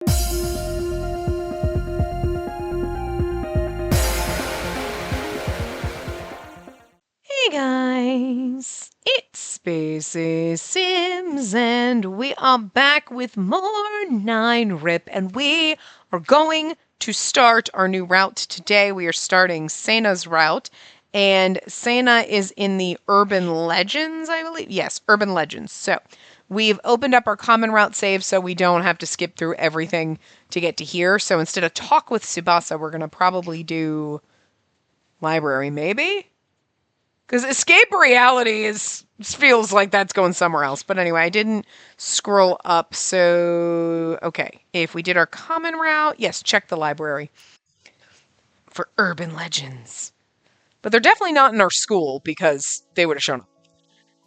Hey guys, it's Spacey Sims, and we are back with more 9 Rip, and we are going to start our new route today. We are starting Sena's route, and Sena is in the Urban Legends, I believe. Yes, Urban Legends. So we've opened up our common route save so we don't have to skip through everything to get to here. So instead of talk with Tsubasa, we're going to probably do library, maybe? Because escape reality feels like that's going somewhere else. But anyway, I didn't scroll up. So, okay. If we did our common route, yes, check the library for urban legends. But they're definitely not in our school because they would have shown up.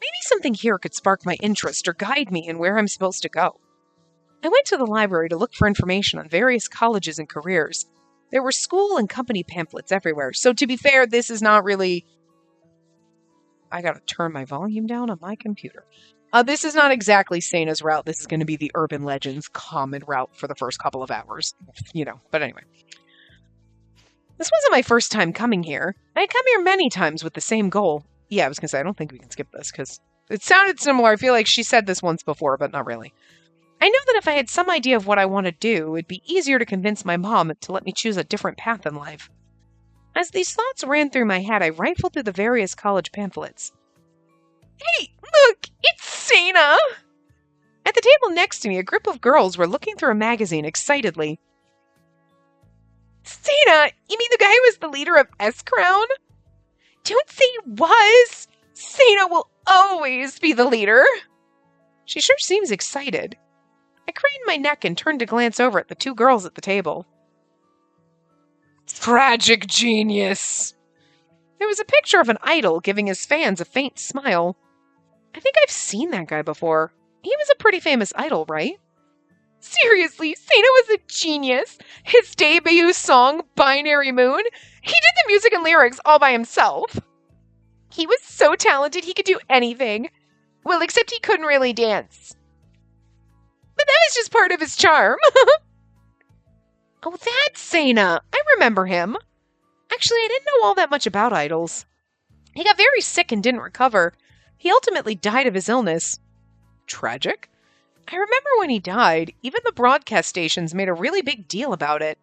Maybe something here could spark my interest or guide me in where I'm supposed to go. I went to the library to look for information on various colleges and careers. There were school and company pamphlets everywhere. So to be fair, this is not really... I gotta turn my volume down on my computer. This is not exactly Sena's route. This is going to be the Urban Legends common route for the first couple of hours. But anyway. This wasn't my first time coming here. I had come here many times with the same goal. Yeah, I was going to say, I don't think we can skip this, because it sounded similar. I feel like she said this once before, but not really. I know that if I had some idea of what I want to do, it'd be easier to convince my mom to let me choose a different path in life. As these thoughts ran through my head, I rifled through the various college pamphlets. Hey, look! It's Sena! At the table next to me, a group of girls were looking through a magazine excitedly. Sena! You mean the guy who was the leader of S-Crown? Don't say was! Sena will always be the leader! She sure seems excited. I craned my neck and turned to glance over at the two girls at the table. Tragic genius! There was a picture of an idol giving his fans a faint smile. I think I've seen that guy before. He was a pretty famous idol, right? Seriously, Sena was a genius. His debut song, Binary Moon, he did the music and lyrics all by himself. He was so talented he could do anything. Well, except he couldn't really dance. But that was just part of his charm. Oh, that's Sena. I remember him. Actually, I didn't know all that much about idols. He got very sick and didn't recover. He ultimately died of his illness. Tragic? I remember when he died, even the broadcast stations made a really big deal about it.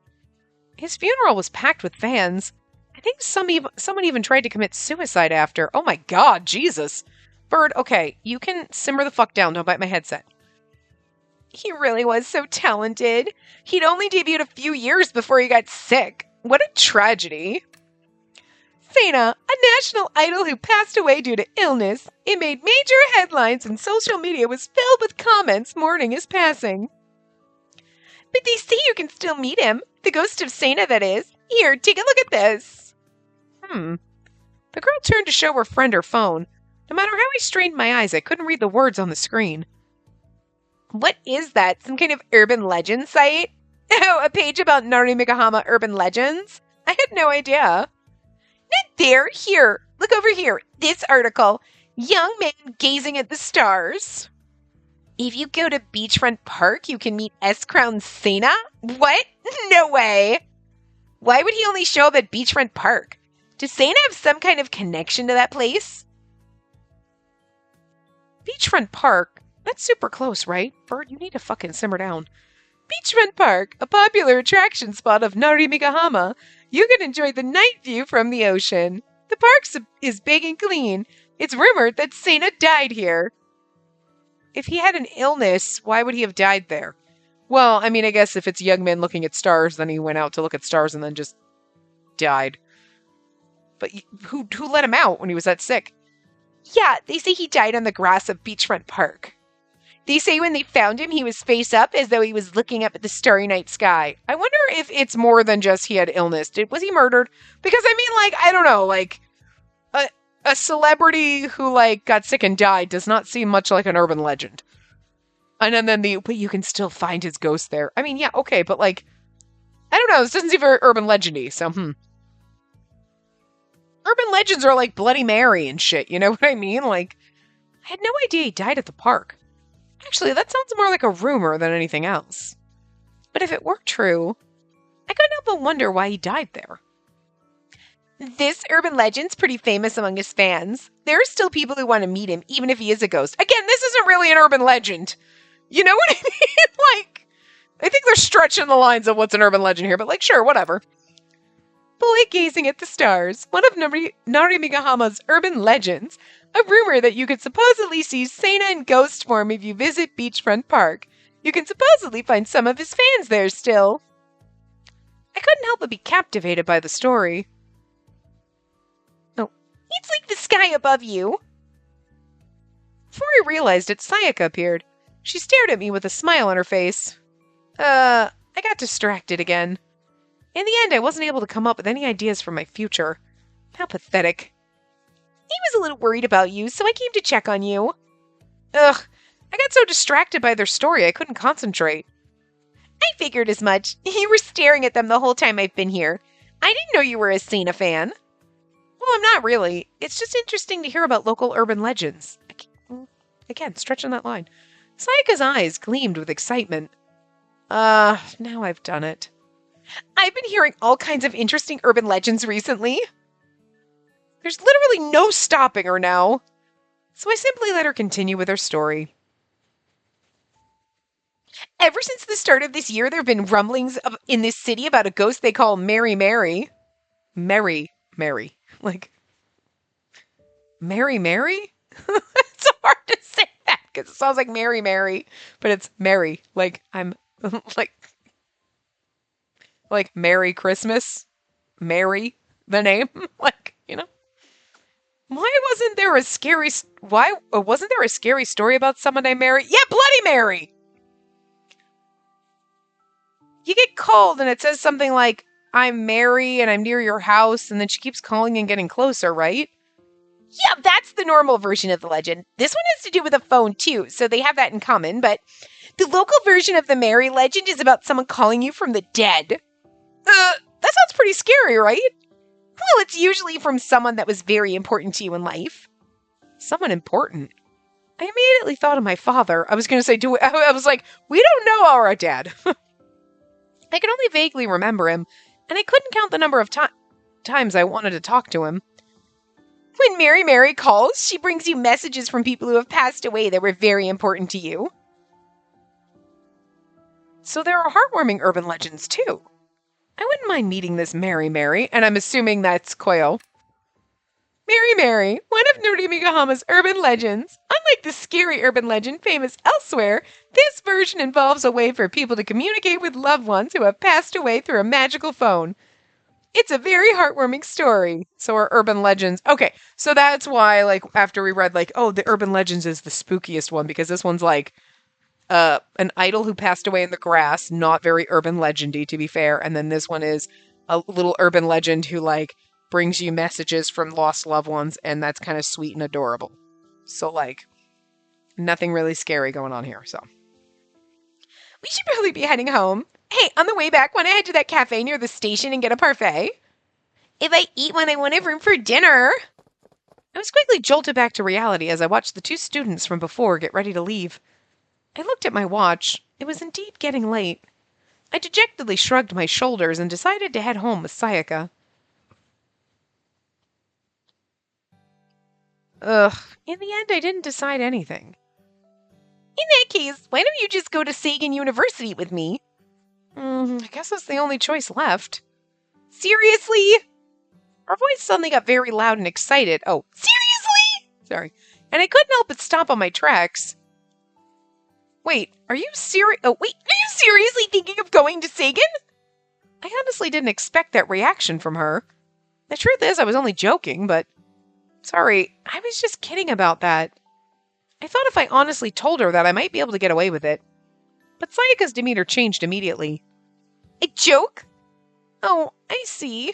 His funeral was packed with fans. I think someone even tried to commit suicide after. Oh my god, Jesus. Bird, okay, you can simmer the fuck down. Don't bite my headset. He really was so talented. He'd only debuted a few years before he got sick. What a tragedy. Sena, a national idol who passed away due to illness. It made major headlines and social media was filled with comments mourning his passing. But they say you can still meet him. The ghost of Sena, that is. Here, take a look at this. The girl turned to show her friend her phone. No matter how I strained my eyes, I couldn't read the words on the screen. What is that? Some kind of urban legend site? Oh, a page about Narimigahama urban legends? I had no idea. Not there. Here. Look over here. This article. Young man gazing at the stars. If you go to Beachfront Park, you can meet S-Crown Sena? What? No way. Why would he only show up at Beachfront Park? Does Sena have some kind of connection to that place? Beachfront Park? That's super close, right? Bird, you need to fucking simmer down. Beachfront Park, a popular attraction spot of Narimigahama. You can enjoy the night view from the ocean. The park is big and clean. It's rumored that Sena died here. If he had an illness, why would he have died there? Well, I mean, I guess if it's young men looking at stars, then he went out to look at stars and then just died. But who let him out when he was that sick? Yeah, they say he died on the grass of Beachfront Park. They say when they found him, he was face up as though he was looking up at the starry night sky. I wonder if it's more than just he had illness. Was he murdered? Because, I mean, like, I don't know, like, a celebrity who, like, got sick and died does not seem much like an urban legend. And then but you can still find his ghost there. I mean, yeah, okay, but, like, I don't know, this doesn't seem very urban legendy, so, Urban legends are like Bloody Mary and shit, you know what I mean? Like, I had no idea he died at the park. Actually, that sounds more like a rumor than anything else. But if it were true, I couldn't help but wonder why he died there. This urban legend's pretty famous among his fans. There are still people who want to meet him, even if he is a ghost. Again, this isn't really an urban legend. You know what I mean? Like, I think they're stretching the lines of what's an urban legend here, but like, sure, whatever. Boy gazing at the stars, one of Narimigahama's urban legends, a rumor that you could supposedly see Sena in ghost form if you visit Beachfront Park. You can supposedly find some of his fans there still. I couldn't help but be captivated by the story. Oh, it's like the sky above you. Before I realized it, Sayaka appeared. She stared at me with a smile on her face. I got distracted again. In the end, I wasn't able to come up with any ideas for my future. How pathetic. He was a little worried about you, so I came to check on you. Ugh, I got so distracted by their story I couldn't concentrate. I figured as much. You were staring at them the whole time I've been here. I didn't know you were a Sena fan. Well, I'm not really. It's just interesting to hear about local urban legends. Again, stretching that line. Sayaka's eyes gleamed with excitement. Now I've done it. I've been hearing all kinds of interesting urban legends recently. There's literally no stopping her now. So I simply let her continue with her story. Ever since the start of this year, there have been rumblings in this city about a ghost they call Mary Mary. Mary Mary. Like, Mary Mary? It's so hard to say that because it sounds like Mary Mary, but it's Mary. Like, I'm like Merry Christmas. Mary, the name. Like, you know. Why wasn't there a scary story about someone named Mary? Yeah, Bloody Mary! You get called and it says something like, I'm Mary and I'm near your house, and then she keeps calling and getting closer, right? Yeah, that's the normal version of the legend. This one has to do with a phone too, so they have that in common, but the local version of the Mary legend is about someone calling you from the dead. That sounds pretty scary, right? Well, it's usually from someone that was very important to you in life. Someone important? I immediately thought of my father. I was going to say, I was like, we don't know our dad. I could only vaguely remember him, and I couldn't count the number of times I wanted to talk to him. When Mary Mary calls, she brings you messages from people who have passed away that were very important to you. So there are heartwarming urban legends, too. I wouldn't mind meeting this Mary Mary, and I'm assuming that's Koyo. Mary Mary, one of Norimigahama's urban legends. Unlike the scary urban legend famous elsewhere, this version involves a way for people to communicate with loved ones who have passed away through a magical phone. It's a very heartwarming story. So are urban legends. Okay, so that's why, like, after we read, like, oh, the urban legends is the spookiest one, because this one's like, an idol who passed away in the grass, not very urban legendy, to be fair. And then this one is a little urban legend who, like, brings you messages from lost loved ones, and that's kind of sweet and adorable. So, like, nothing really scary going on here, so. We should probably be heading home. Hey, on the way back, want to head to that cafe near the station and get a parfait? If I eat one, I won't have room for dinner. I was quickly jolted back to reality as I watched the two students from before get ready to leave. I looked at my watch. It was indeed getting late. I dejectedly shrugged my shoulders and decided to head home with Sayaka. Ugh, in the end I didn't decide anything. In that case, why don't you just go to Sagan University with me? I guess that's the only choice left. Seriously? Our voice suddenly got very loud and excited. Oh, seriously? Sorry. And I couldn't help but stop on my tracks. Wait, are you seriously thinking of going to Sagan? I honestly didn't expect that reaction from her. The truth is, I was only joking, but... Sorry, I was just kidding about that. I thought if I honestly told her that, I might be able to get away with it. But Sayaka's demeanor changed immediately. A joke? Oh, I see.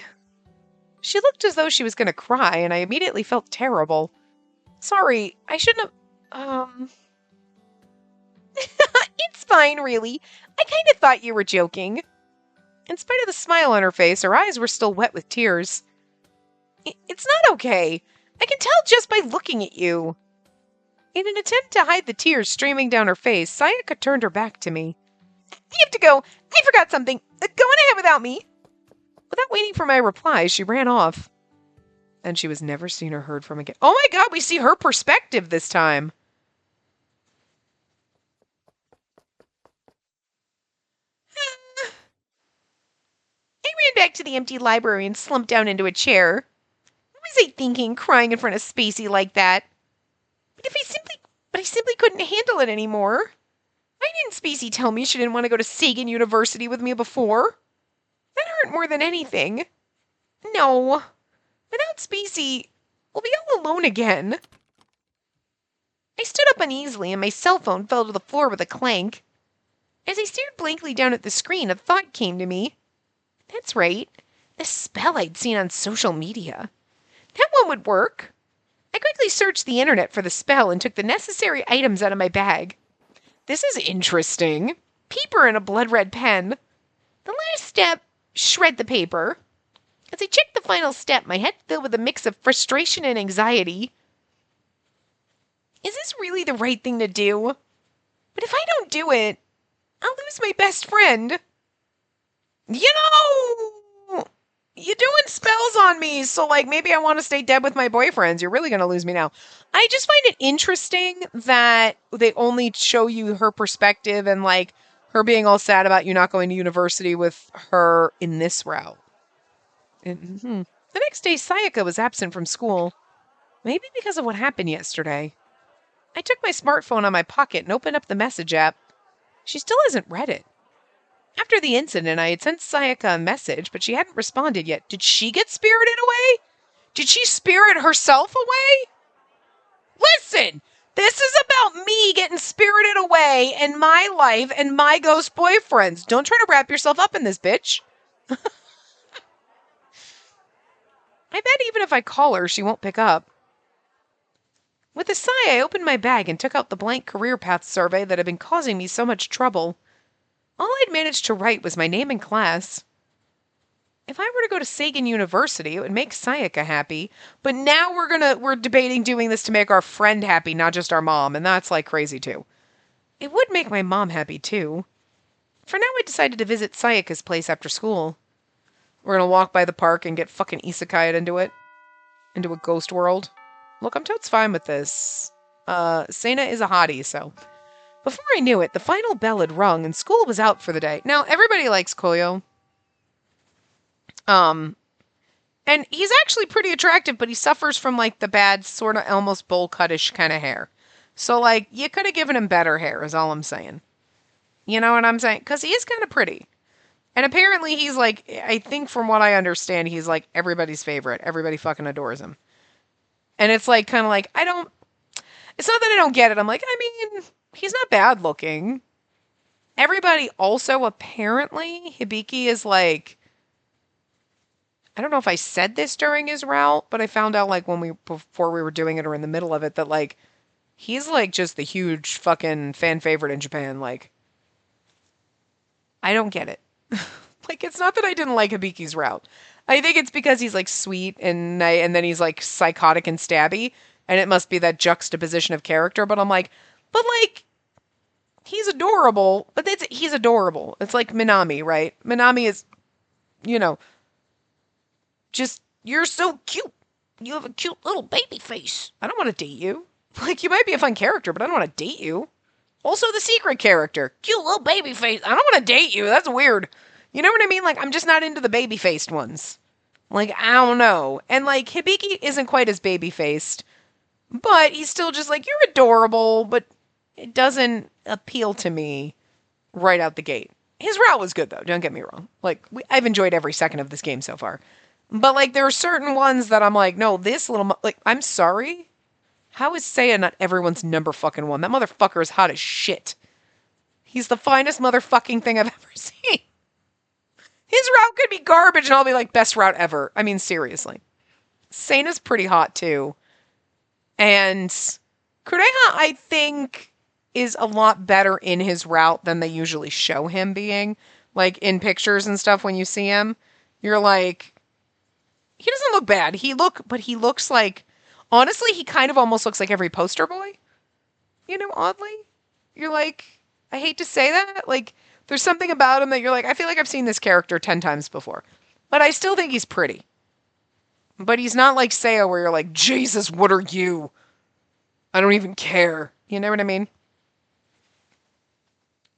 She looked as though she was going to cry, and I immediately felt terrible. Sorry, I shouldn't have... It's fine, really. I kind of thought you were joking. In spite of the smile on her face, her eyes were still wet with tears. It's not okay. I can tell just by looking at you. In an attempt to hide the tears streaming down her face, Sayaka turned her back to me. I have to go. I forgot something. Go on ahead without me. Without waiting for my reply, she ran off. And she was never seen or heard from again. Oh my god, we see her perspective this time. I ran back to the empty library and slumped down into a chair. What was I thinking, crying in front of Spacey like that? But I simply couldn't handle it anymore. Why didn't Spacey tell me she didn't want to go to Sagan University with me before? That hurt more than anything. No. Without Spacey, we'll be all alone again. I stood up uneasily and my cell phone fell to the floor with a clank. As I stared blankly down at the screen, a thought came to me. That's right. The spell I'd seen on social media. That one would work. I quickly searched the internet for the spell and took the necessary items out of my bag. This is interesting. Paper and a blood-red pen. The last step, shred the paper. As I checked the final step, my head filled with a mix of frustration and anxiety. Is this really the right thing to do? But if I don't do it, I'll lose my best friend. You're doing spells on me, so, maybe I want to stay dead with my boyfriends. You're really going to lose me now. I just find it interesting that they only show you her perspective and, her being all sad about you not going to university with her in this route. The next day, Sayaka was absent from school. Maybe because of what happened yesterday. I took my smartphone out of my pocket and opened up the message app. She still hasn't read it. After the incident, I had sent Sayaka a message, but she hadn't responded yet. Did she get spirited away? Did she spirit herself away? Listen, this is about me getting spirited away and my life and my ghost boyfriends. Don't try to wrap yourself up in this, bitch. I bet even if I call her, she won't pick up. With a sigh, I opened my bag and took out the blank career path survey that had been causing me so much trouble. All I'd managed to write was my name and class. If I were to go to Sagan University, it would make Sayaka happy, but now we're debating doing this to make our friend happy, not just our mom, and that's crazy too. It would make my mom happy too. For now, I decided to visit Sayaka's place after school. We're gonna walk by the park and get fucking isekai'd into it. Into a ghost world. Look, I'm totes fine with this. Sena is a hottie, so... Before I knew it, the final bell had rung and school was out for the day. Now, everybody likes Koyo. And he's actually pretty attractive, but he suffers from, the bad, sort of almost bowl cut-ish kind of hair. So, you could have given him better hair, is all I'm saying. You know what I'm saying? Because he is kind of pretty. And apparently he's, I think from what I understand, he's, everybody's favorite. Everybody fucking adores him. And it's, kind of I don't... It's not that I don't get it. I'm he's not bad looking. Everybody also, apparently, Hibiki is I don't know if I said this during his route, but I found out before we were doing it or in the middle of it that he's just the huge fucking fan favorite in Japan. I don't get it. It's not that I didn't like Hibiki's route. I think it's because he's sweet and then he's psychotic and stabby, and it must be that juxtaposition of character. But I'm he's adorable, but he's adorable. It's like Minami, right? Minami is, just, you're so cute. You have a cute little baby face. I don't want to date you. You might be a fun character, but I don't want to date you. Also, the secret character. Cute little baby face. I don't want to date you. That's weird. You know what I mean? I'm just not into the baby-faced ones. I don't know. And, Hibiki isn't quite as baby-faced, but he's still just you're adorable, but it doesn't appeal to me right out the gate. His route was good, though. Don't get me wrong. I've enjoyed every second of this game so far. But, there are certain ones that I'm no, this little... I'm sorry? How is Seiya not everyone's number fucking one? That motherfucker is hot as shit. He's the finest motherfucking thing I've ever seen. His route could be garbage and I'll be best route ever. Seriously. Sena's pretty hot, too. And Kureha, I think, is a lot better in his route than they usually show him being. In pictures and stuff when you see him. You're he doesn't look bad. But he looks honestly, he kind of almost looks like every poster boy. Oddly. You're I hate to say that. There's something about him that you're like, I feel like I've seen this character 10 times before. But I still think he's pretty. But he's not like Seiya where you're like, Jesus, what are you? I don't even care. You know what I mean?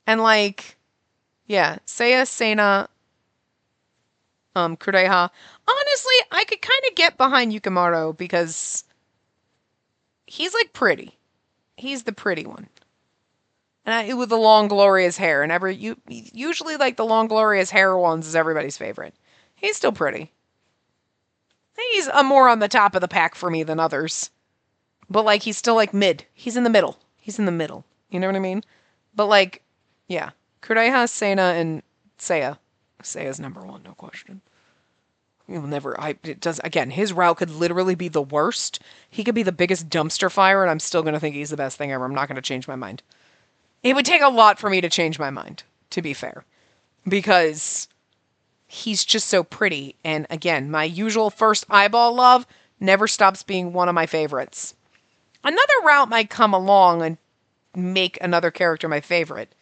And like, yeah, Seiya, Sena, Kureha. Honestly, I could kind of get behind Yukimaru because he's like pretty. He's the pretty one. And with the long, glorious hair. And usually like the long, glorious hair ones is everybody's favorite. He's still pretty. He's more on the top of the pack for me than others. But like, he's still like mid. He's in the middle. He's in the middle. You know what I mean? But like, yeah. Kureha, Sena, and Seiya. Seiya's number one, no question. You'll never, it does, again, his route could literally be the worst. He could be the biggest dumpster fire, and I'm still going to think he's the best thing ever. I'm not going to change my mind. It would take a lot for me to change my mind, to be fair. Because he's just so pretty. And again, my usual first eyeball love never stops being one of my favorites. Another route might come along and make another character my favorite.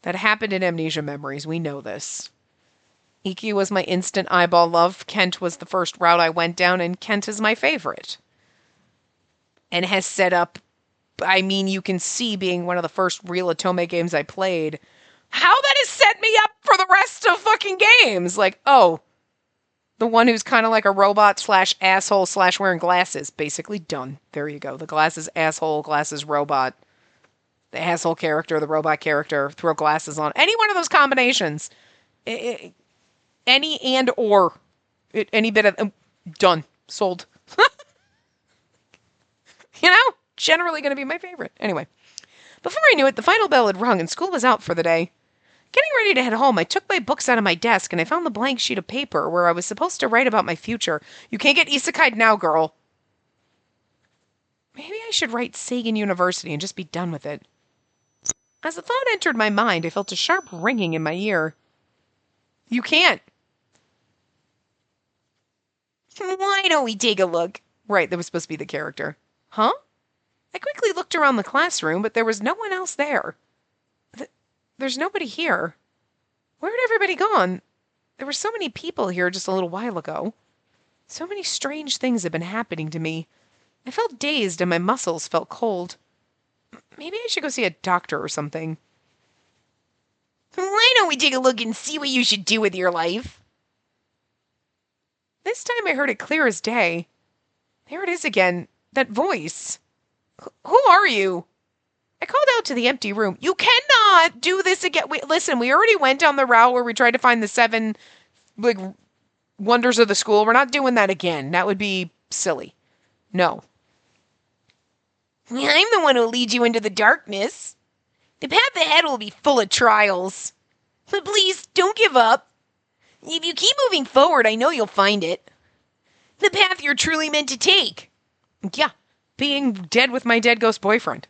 That happened in Amnesia Memories. We know this. Iki was my instant eyeball love. Kent was the first route I went down, and Kent is my favorite. And has set up, I mean, you can see being one of the first real Otome games I played, how that has set me up for the rest of fucking games. Like, oh, the one who's kind of like a robot slash asshole slash wearing glasses. Basically done. There you go. The glasses asshole, glasses robot. The asshole character, the robot character, throw glasses on. Any one of those combinations. Any and or. Any bit of... done. Sold. You know? Generally going to be my favorite. Anyway. Before I knew it, the final bell had rung and school was out for the day. Getting ready to head home, I took my books out of my desk and I found the blank sheet of paper where I was supposed to write about my future. You can't get isekai'd now, girl. Maybe I should write Sagan University and just be done with it. As the thought entered my mind, I felt a sharp ringing in my ear. You can't. Why don't we take a look? Right, that was supposed to be the character. Huh? I quickly looked around the classroom, but there was no one else there. There's nobody here. Where had everybody gone? There were so many people here just a little while ago. So many strange things had been happening to me. I felt dazed and my muscles felt cold. Maybe I should go see a doctor or something. Why don't we take a look and see what you should do with your life? This time I heard it clear as day. There it is again. That voice. Who are you? I called out to the empty room. You cannot do this again. Listen, we already went down the route where we tried to find the 7 like wonders of the school. We're not doing that again. That would be silly. No. I'm the one who'll lead you into the darkness. The path ahead will be full of trials. But please, don't give up. If you keep moving forward, I know you'll find it. The path you're truly meant to take. Yeah, being dead with my dead ghost boyfriend.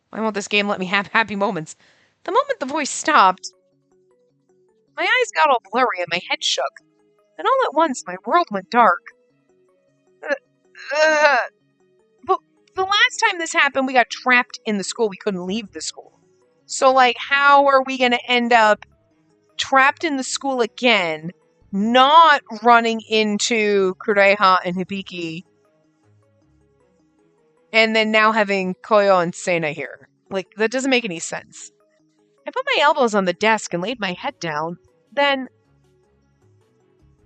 Why won't this game let me have happy moments? The moment the voice stopped, my eyes got all blurry and my head shook. Then all at once, my world went dark. But the last time this happened, we got trapped in the school. We couldn't leave the school. So, like, how are we going to end up trapped in the school again, not running into Kureha and Hibiki, and then now having Koyo and Sena here? Like, that doesn't make any sense. I put my elbows on the desk and laid my head down. Then,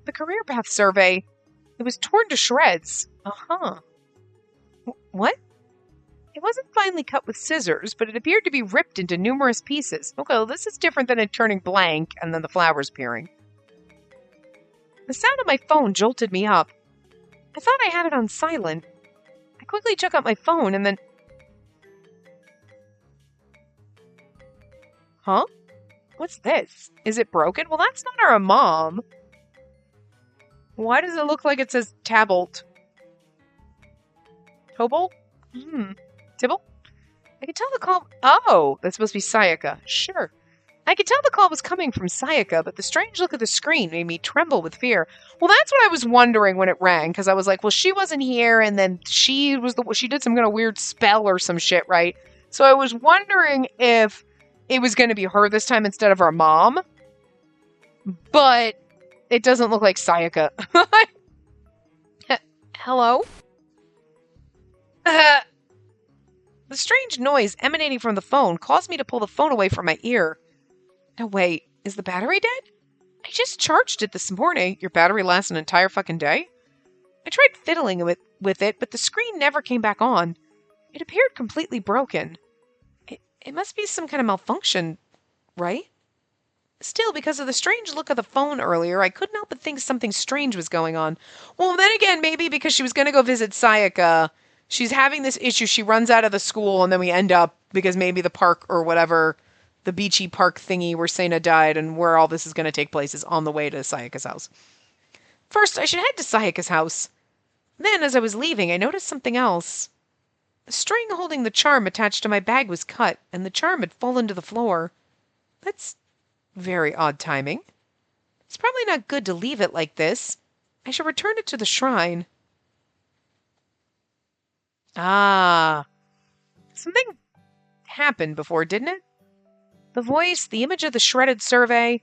the career path survey, it was torn to shreds. Uh-huh. What? It wasn't finely cut with scissors, but it appeared to be ripped into numerous pieces. Okay, well, this is different than it turning blank and then the flowers appearing. The sound of my phone jolted me up. I thought I had it on silent. I quickly took out my phone and then... Huh? What's this? Is it broken? Well, that's not our mom. Why does it look like it says Tabolt? Tobol? Tibble? I could tell the call... Oh, that's supposed to be Sayaka. Sure. I could tell the call was coming from Sayaka, but the strange look of the screen made me tremble with fear. Well, that's what I was wondering when it rang, because I was like, well, she wasn't here, and then she did some kind of weird spell or some shit, right? So I was wondering if it was going to be her this time instead of our mom. But it doesn't look like Sayaka. Hello? The strange noise emanating from the phone caused me to pull the phone away from my ear. No, wait, is the battery dead? I just charged it this morning. Your battery lasts an entire fucking day? I tried fiddling with it, but the screen never came back on. It appeared completely broken. It must be some kind of malfunction, right? Still, because of the strange look of the phone earlier, I couldn't help but think something strange was going on. Well, then again, maybe because she was going to go visit Sayaka, she's having this issue, she runs out of the school, and then we end up, because maybe the park or whatever, the beachy park thingy where Sena died and where all this is going to take place is on the way to Sayaka's house. First, I should head to Sayaka's house. Then, as I was leaving, I noticed something else. The string holding the charm attached to my bag was cut, and the charm had fallen to the floor. That's very odd timing. It's probably not good to leave it like this. I shall return it to the shrine. Ah. Something happened before, didn't it? The voice, the image of the shredded survey.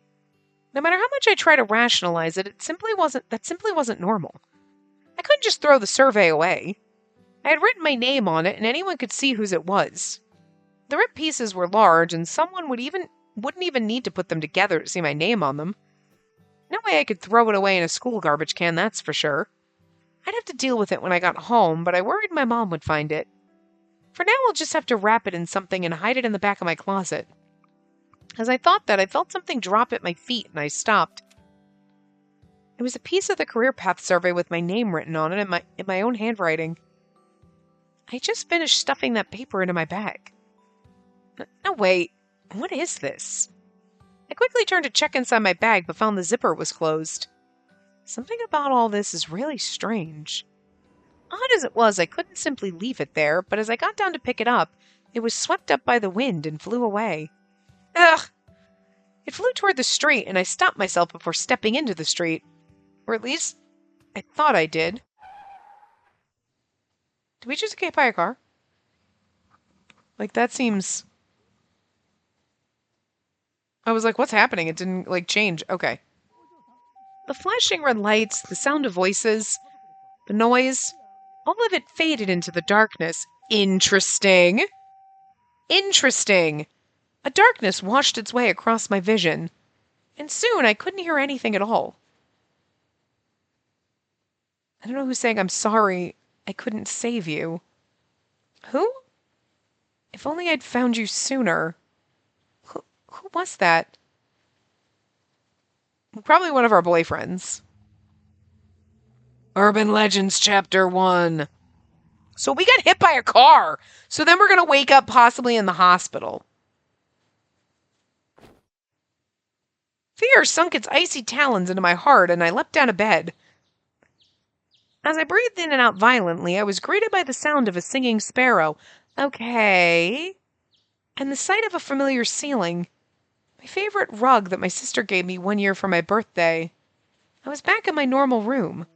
No matter how much I try to rationalize it, that simply wasn't normal. I couldn't just throw the survey away. I had written my name on it, and anyone could see whose it was. The ripped pieces were large, and someone wouldn't even need to put them together to see my name on them. No way I could throw it away in a school garbage can, that's for sure. I'd have to deal with it when I got home, but I worried my mom would find it. For now, I'll just have to wrap it in something and hide it in the back of my closet. As I thought that, I felt something drop at my feet, and I stopped. It was a piece of the career path survey with my name written on it in my own handwriting. I just finished stuffing that paper into my bag. No, wait. What is this? I quickly turned to check inside my bag, but found the zipper was closed. Something about all this is really strange. Odd as it was, I couldn't simply leave it there, but as I got down to pick it up, it was swept up by the wind and flew away. Ugh! It flew toward the street, and I stopped myself before stepping into the street. Or at least, I thought I did. Did we just get hit by a car? Like, that seems... I was like, what's happening? It didn't, change. Okay. The flashing red lights, the sound of voices, the noise, all of it faded into the darkness. Interesting. Interesting. A darkness washed its way across my vision, and soon I couldn't hear anything at all. I don't know who's saying I'm sorry I couldn't save you. Who? If only I'd found you sooner. Who was that? Probably one of our boyfriends. Urban Legends Chapter 1. So we got hit by a car. So then we're going to wake up possibly in the hospital. Fear sunk its icy talons into my heart, and I leapt out of bed. As I breathed in and out violently, I was greeted by the sound of a singing sparrow. Okay. And the sight of a familiar ceiling. My favorite rug that my sister gave me one year for my birthday. I was back in my normal room.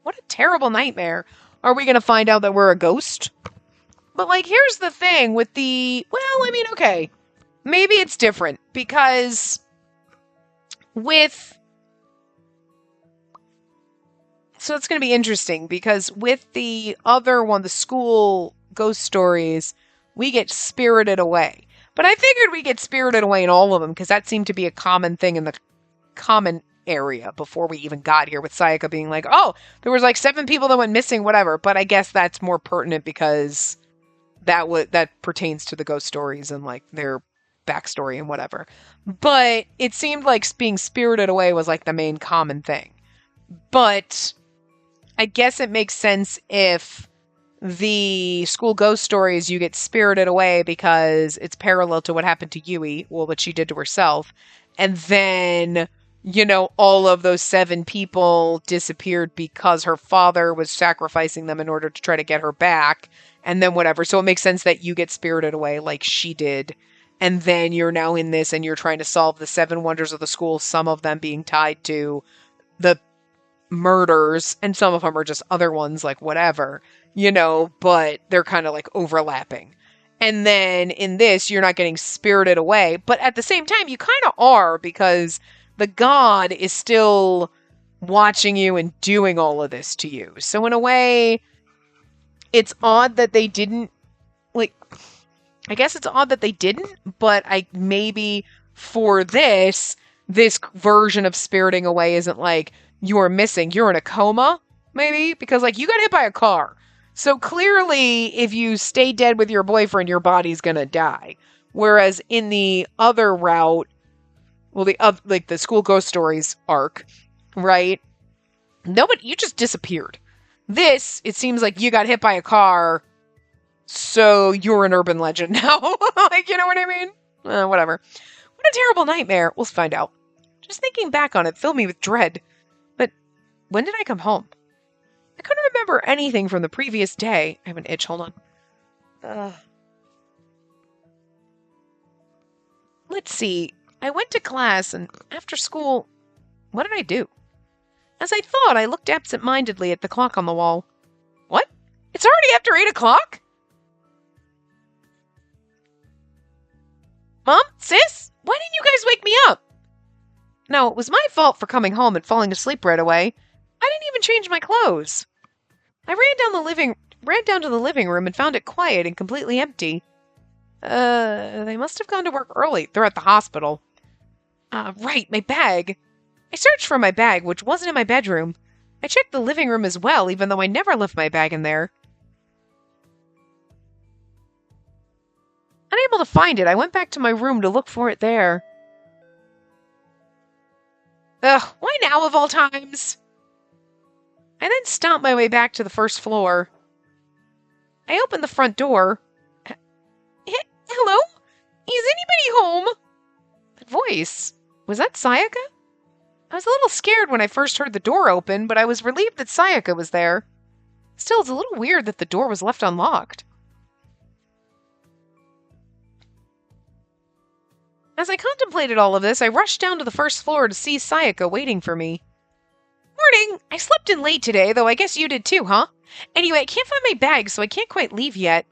What a terrible nightmare. Are we going to find out that we're a ghost? But, here's the thing with the... Well, okay. Maybe it's different, because with... So it's going to be interesting, because with the other one, the school ghost stories, we get spirited away. But I figured we get spirited away in all of them, because that seemed to be a common thing in the common area before we even got here, with Sayaka being like, oh, there was 7 people that went missing, whatever. But I guess that's more pertinent because that pertains to the ghost stories and their backstory and whatever. But it seemed like being spirited away was the main common thing. But I guess it makes sense if the school ghost stories, you get spirited away because it's parallel to what happened to Yui, what she did to herself. And then, all of those 7 people disappeared because her father was sacrificing them in order to try to get her back. And then whatever. So it makes sense that you get spirited away like she did. And then you're now in this and you're trying to solve the 7 wonders of the school, some of them being tied to the murders, and some of them are just other ones, whatever, but they're kind of overlapping. And then in this, you're not getting spirited away. But at the same time, you kind of are, because the god is still watching you and doing all of this to you. So in a way, it's odd that they didn't, like, I guess it's odd that they didn't, but maybe for this version of spiriting away isn't like, you're missing, you're in a coma, maybe? Because, like, you got hit by a car. So clearly, if you stay dead with your boyfriend, your body's gonna die. Whereas in the other route, well, the school ghost stories arc, right? Nobody, you just disappeared. This, it seems like you got hit by a car, so you're an urban legend now. Like, you know what I mean? Whatever. What a terrible nightmare. We'll find out. Just thinking back on it filled me with dread. But when did I come home? I couldn't remember anything from the previous day. I have an itch. Hold on. Let's see. I went to class, and after school, what did I do? As I thought, I looked absent-mindedly at the clock on the wall. What? It's already after 8 o'clock? Mom? Sis? Why didn't you guys wake me up? No, it was my fault for coming home and falling asleep right away. I didn't even change my clothes. I ran down to the living room and found it quiet and completely empty. They must have gone to work early. They're at the hospital. Right, my bag. I searched for my bag, which wasn't in my bedroom. I checked the living room as well, even though I never left my bag in there. Unable to find it, I went back to my room to look for it there. Ugh, why now of all times? I then stomped my way back to the first floor. I opened the front door. Hello? Is anybody home? That voice. Was that Sayaka? I was a little scared when I first heard the door open, but I was relieved that Sayaka was there. Still, it's a little weird that the door was left unlocked. As I contemplated all of this, I rushed down to the first floor to see Sayaka waiting for me. Morning! I slept in late today, though I guess you did too, huh? Anyway, I can't find my bag, so I can't quite leave yet.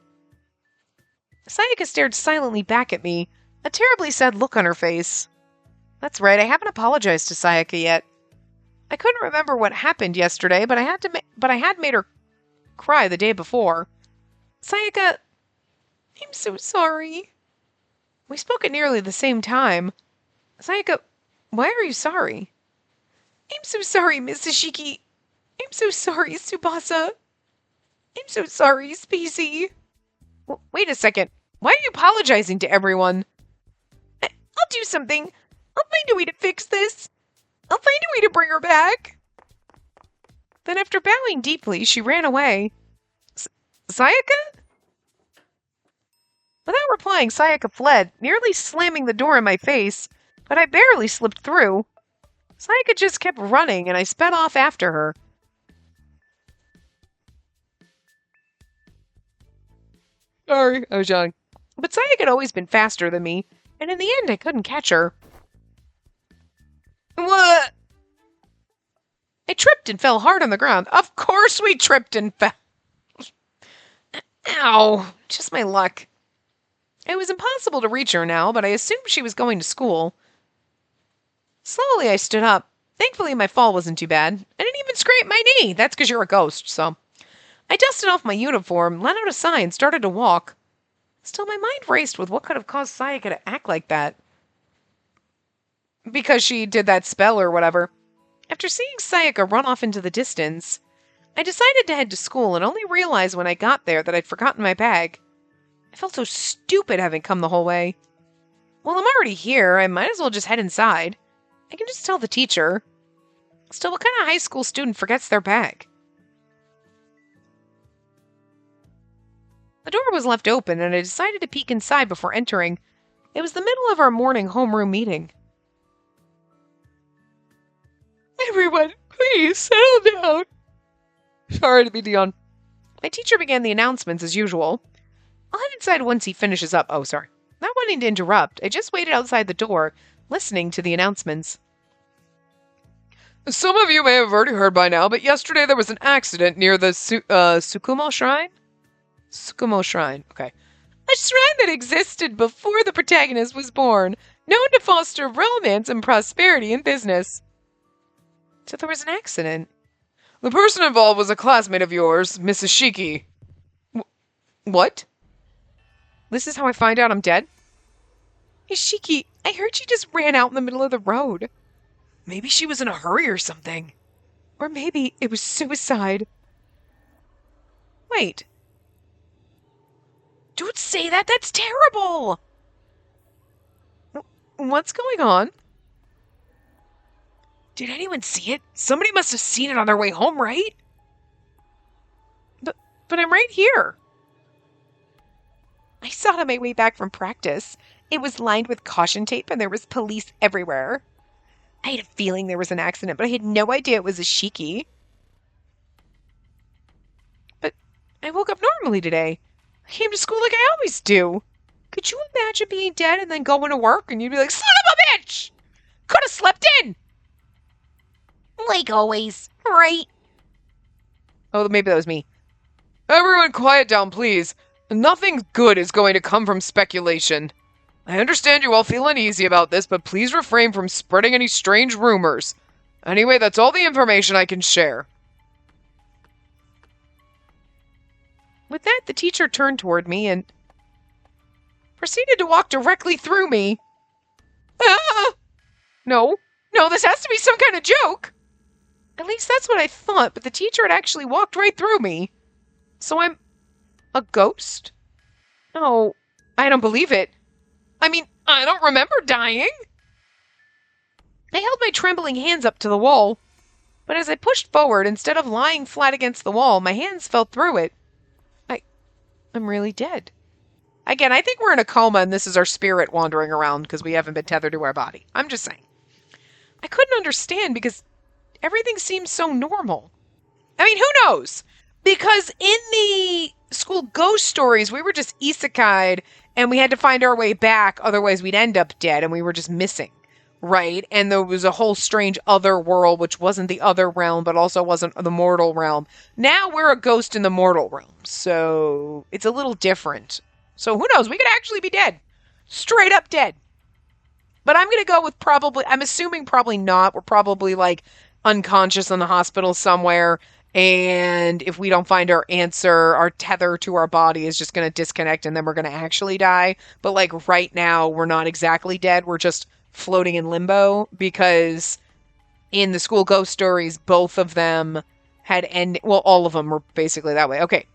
Sayaka stared silently back at me, a terribly sad look on her face. That's right, I haven't apologized to Sayaka yet. I couldn't remember what happened yesterday, but I had made her cry the day before. Sayaka, I'm so sorry. We spoke at nearly the same time. Sayaka, why are you sorry? I'm so sorry, Miss Ishiki. I'm so sorry, Tsubasa. I'm so sorry, Spacey. Wait a second. Why are you apologizing to everyone? I'll do something. I'll find a way to fix this. I'll find a way to bring her back. Then after bowing deeply, she ran away. Sayaka? Without replying, Sayaka fled, nearly slamming the door in my face, but I barely slipped through. Sayaka just kept running, and I sped off after her. Sorry, I was young. But Sayaka had always been faster than me, and in the end I couldn't catch her. What? I tripped and fell hard on the ground. Of course we tripped and fell. Ow, just my luck. It was impossible to reach her now, but I assumed she was going to school. Slowly I stood up. Thankfully my fall wasn't too bad. I didn't even scrape my knee. That's because you're a ghost, so. I dusted off my uniform, let out a sigh, and started to walk. Still, my mind raced with what could have caused Sayaka to act like that. Because she did that spell or whatever. After seeing Sayaka run off into the distance, I decided to head to school and only realized when I got there that I'd forgotten my bag. I felt so stupid having come the whole way. Well, I'm already here. I might as well just head inside. I can just tell the teacher. Still, what kind of high school student forgets their bag? The door was left open, and I decided to peek inside before entering. It was the middle of our morning homeroom meeting. Everyone, please settle down. Sorry to be Dion. My teacher began the announcements as usual. I'll head inside once he finishes up. Oh, sorry. Not wanting to interrupt, I just waited outside the door, listening to the announcements. Some of you may have already heard by now, but yesterday there was an accident near the Tsukumo Shrine? Tsukumo Shrine, okay. A shrine that existed before the protagonist was born, known to foster romance and prosperity in business. So there was an accident. The person involved was a classmate of yours, Mrs. Shiki. What? This is how I find out I'm dead? Hey, Shiki, I heard she just ran out in the middle of the road. Maybe she was in a hurry or something. Or maybe it was suicide. Wait. Don't say that! That's terrible! What's going on? Did anyone see it? Somebody must have seen it on their way home, right? But I'm right here. I saw it on my way back from practice. It was lined with caution tape and there was police everywhere. I had a feeling there was an accident, but I had no idea it was a Shiki. But I woke up normally today. I came to school like I always do. Could you imagine being dead and then going to work and you'd be like, son of a bitch! Could have slept in! Like always, right? Oh, maybe that was me. Everyone quiet down, please. Nothing good is going to come from speculation. I understand you all feel uneasy about this, but please refrain from spreading any strange rumors. Anyway, that's all the information I can share. With that, the teacher turned toward me and proceeded to walk directly through me. Ah! No, this has to be some kind of joke. At least that's what I thought, but the teacher had actually walked right through me. So I'm a ghost? No, I don't believe it. I mean, I don't remember dying. I held my trembling hands up to the wall, but as I pushed forward, instead of lying flat against the wall, my hands fell through it. I'm really dead. Again, I think we're in a coma and this is our spirit wandering around because we haven't been tethered to our body. I'm just saying. I couldn't understand because everything seemed so normal. I mean, who knows? Because in the school ghost stories, we were just isekai'd and we had to find our way back. Otherwise, we'd end up dead and we were just missing. Right? And there was a whole strange other world, which wasn't the other realm, but also wasn't the mortal realm. Now we're a ghost in the mortal realm. So it's a little different. So who knows? We could actually be dead. Straight up dead. But I'm going to go with I'm assuming probably not. We're probably like unconscious in the hospital somewhere. And if we don't find our answer, our tether to our body is just going to disconnect and then we're going to actually die. But like right now, we're not exactly dead. We're just floating in limbo because in the school ghost stories, both of them had all of them were basically that way. Okay.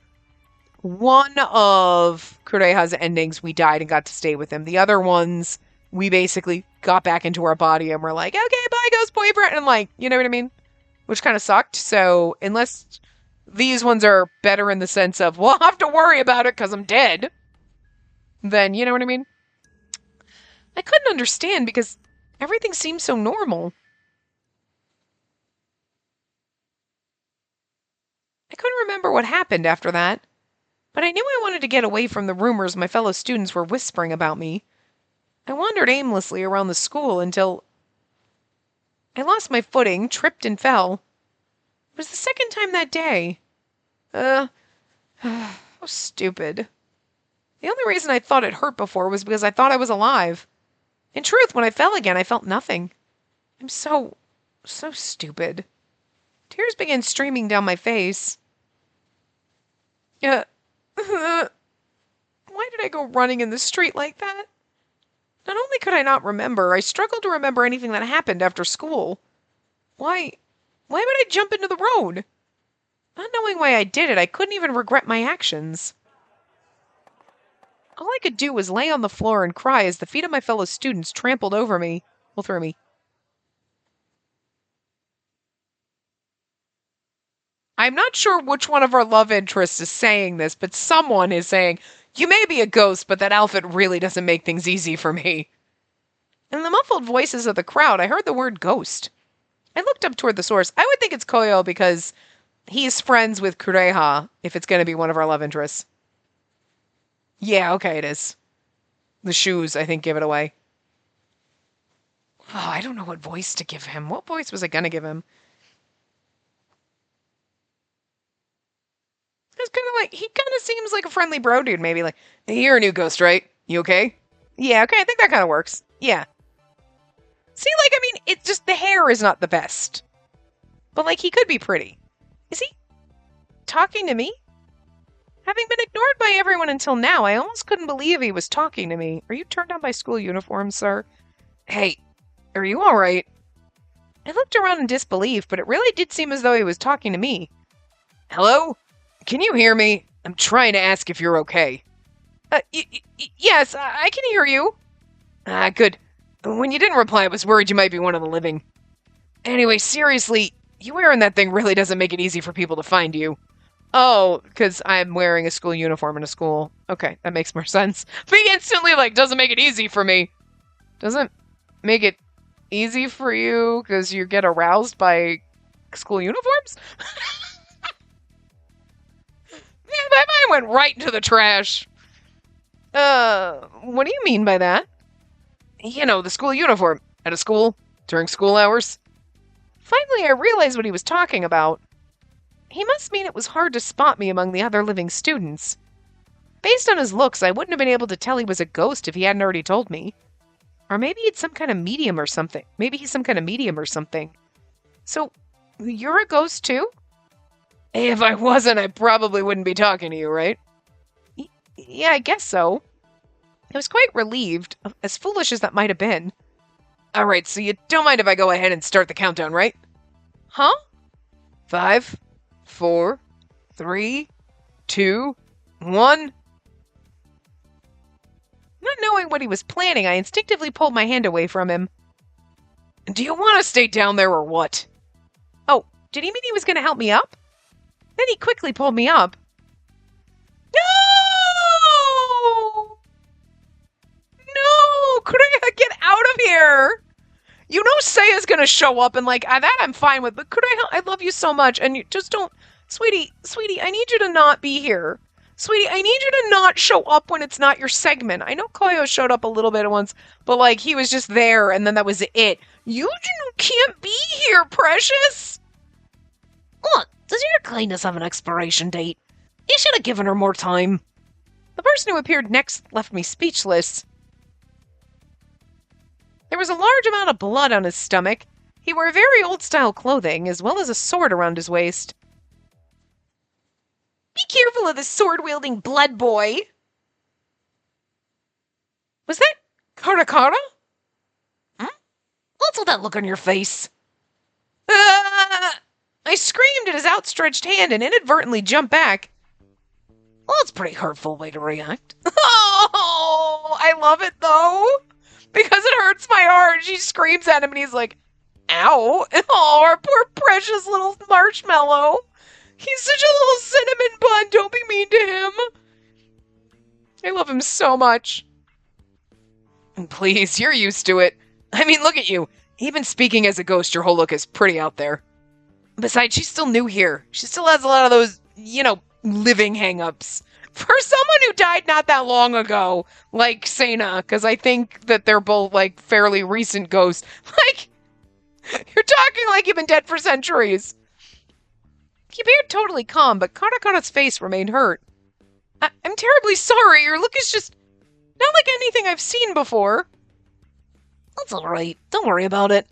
One of Kureha's endings, we died and got to stay with him. The other ones, we basically got back into our body and we're like, okay, bye, ghost boyfriend. And like, you know what I mean? Which kind of sucked. So unless these ones are better in the sense of, well, I'll have to worry about it because I'm dead, then you know what I mean? I couldn't understand because everything seemed so normal. I couldn't remember what happened after that, but I knew I wanted to get away from the rumors my fellow students were whispering about me. I wandered aimlessly around the school until I lost my footing, tripped and fell. It was the second time that day. How stupid. The only reason I thought it hurt before was because I thought I was alive. In truth, when I fell again, I felt nothing. I'm so stupid. Tears began streaming down my face. Why did I go running in the street like that? Not only could I not remember, I struggled to remember anything that happened after school. Why would I jump into the road? Not knowing why I did it, I couldn't even regret my actions. All I could do was lay on the floor and cry as the feet of my fellow students trampled over me. Well, through me. I'm not sure which one of our love interests is saying this, but someone is saying, you may be a ghost, but that outfit really doesn't make things easy for me. In the muffled voices of the crowd, I heard the word ghost. I looked up toward the source. I would think it's Koyo because he's friends with Kureha, if it's going to be one of our love interests. Yeah, okay, it is. The shoes, I think, give it away. Oh, I don't know what voice to give him. What voice was I going to give him? was kind of like, he kind of seems like a friendly bro dude, maybe. Like, hey, you're a new ghost, right? You okay? Yeah, okay, I think that kind of works. Yeah. See, like, I mean, it's just the hair is not the best. But, like, he could be pretty. Is he talking to me? Having been ignored by everyone until now, I almost couldn't believe he was talking to me. Are you turned on by school uniform, sir? Hey, are you alright? I looked around in disbelief, but it really did seem as though he was talking to me. Hello? Can you hear me? I'm trying to ask if you're okay. Yes, I can hear you. Ah, good. When you didn't reply, I was worried you might be one of the living. Anyway, seriously, you wearing that thing really doesn't make it easy for people to find you. Oh, because I'm wearing a school uniform in a school. Okay, that makes more sense. But he instantly, like, doesn't make it easy for me. Doesn't make it easy for you because you get aroused by school uniforms? Man, my mind went right into the trash. What do you mean by that? You know, the school uniform. At a school, during school hours. Finally, I realized what he was talking about. He must mean it was hard to spot me among the other living students. Based on his looks, I wouldn't have been able to tell he was a ghost if he hadn't already told me. Or maybe it's some kind of medium or something. Maybe he's some kind of medium or something. So, you're a ghost too? If I wasn't, I probably wouldn't be talking to you, right? Yeah, I guess so. I was quite relieved, as foolish as that might have been. Alright, so you don't mind if I go ahead and start the countdown, right? Huh? 5, 4, 3, 2, 1. Not knowing what he was planning, I instinctively pulled my hand away from him. Do you want to stay down there or what? Oh, did he mean he was going to help me up? Then he quickly pulled me up. No! No! Kureha, get out of here! You know Seiya's gonna show up and, like, that I'm fine with, but Kureha, I love you so much, and you just don't... Sweetie, I need you to not be here. Sweetie, I need you to not show up when it's not your segment. I know Koyo showed up a little bit once, but, like, he was just there, and then that was it. You can't be here, precious! Look, does your kindness have an expiration date? You should have given her more time. The person who appeared next left me speechless. There was a large amount of blood on his stomach. He wore very old-style clothing, as well as a sword around his waist. Be careful of the sword-wielding blood boy! Was that Karakara? Hmm? What's all that look on your face? I screamed at his outstretched hand and inadvertently jumped back. Well, that's a pretty hurtful way to react. Oh, I love it, though. Because it hurts my heart. She screams at him and he's like, ow. Oh, our poor precious little marshmallow. He's such a little cinnamon bun. Don't be mean to him. I love him so much. Please, you're used to it. I mean, look at you. Even speaking as a ghost, your whole look is pretty out there. Besides, she's still new here. She still has a lot of those, living hang-ups. For someone who died not that long ago, like Sena, because I think that they're both, like, fairly recent ghosts. Like, you're talking like you've been dead for centuries. He appeared totally calm, but Karakara's face remained hurt. I'm terribly sorry. Your look is just not like anything I've seen before. That's alright. Don't worry about it.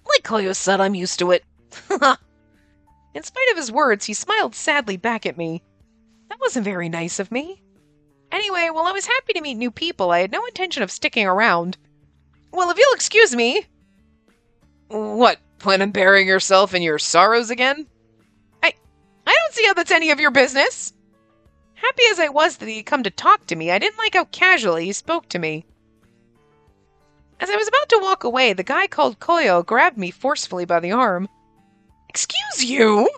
Like Koyo said, I'm used to it. In spite of his words, he smiled sadly back at me. That wasn't very nice of me. Anyway, while I was happy to meet new people, I had no intention of sticking around. Well, if you'll excuse me... What, plan on burying yourself in your sorrows again? I don't see how that's any of your business. Happy as I was that he'd come to talk to me, I didn't like how casually he spoke to me. As I was about to walk away, the guy called Koyo grabbed me forcefully by the arm. Excuse you?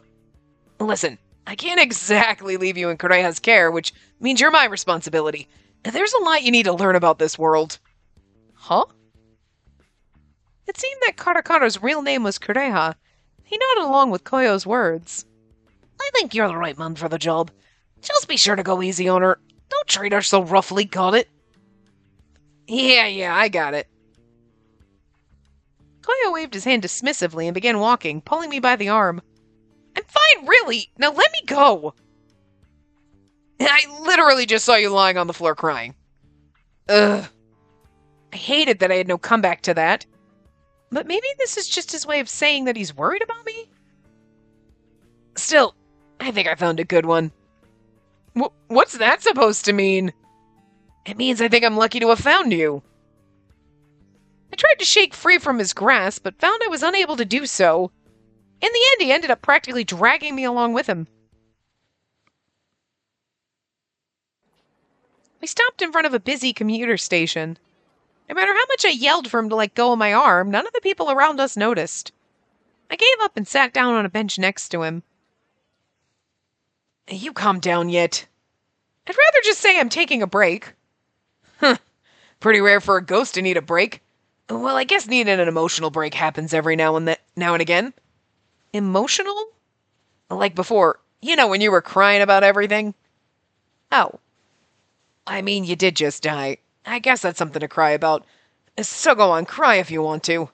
Listen, I can't exactly leave you in Kureha's care, which means you're my responsibility. There's a lot you need to learn about this world. Huh? It seemed that Karakara's real name was Kureha. He nodded along with Koyo's words. I think you're the right man for the job. Just be sure to go easy on her. Don't treat her so roughly, got it? Yeah, I got it. Koyo waved his hand dismissively and began walking, pulling me by the arm. I'm fine, really! Now let me go! I literally just saw you lying on the floor crying. Ugh. I hated that I had no comeback to that. But maybe this is just his way of saying that he's worried about me? Still, I think I found a good one. What's that supposed to mean? It means I think I'm lucky to have found you. I tried to shake free from his grasp, but found I was unable to do so. In the end, he ended up practically dragging me along with him. We stopped in front of a busy commuter station. No matter how much I yelled for him to let go of my arm, none of the people around us noticed. I gave up and sat down on a bench next to him. You calm down yet? I'd rather just say I'm taking a break. Huh. Pretty rare for a ghost to need a break. Well, I guess needing an emotional break happens every now and again. Emotional? Like before, when you were crying about everything? Oh. I mean, you did just die. I guess that's something to cry about. So go on, cry if you want to.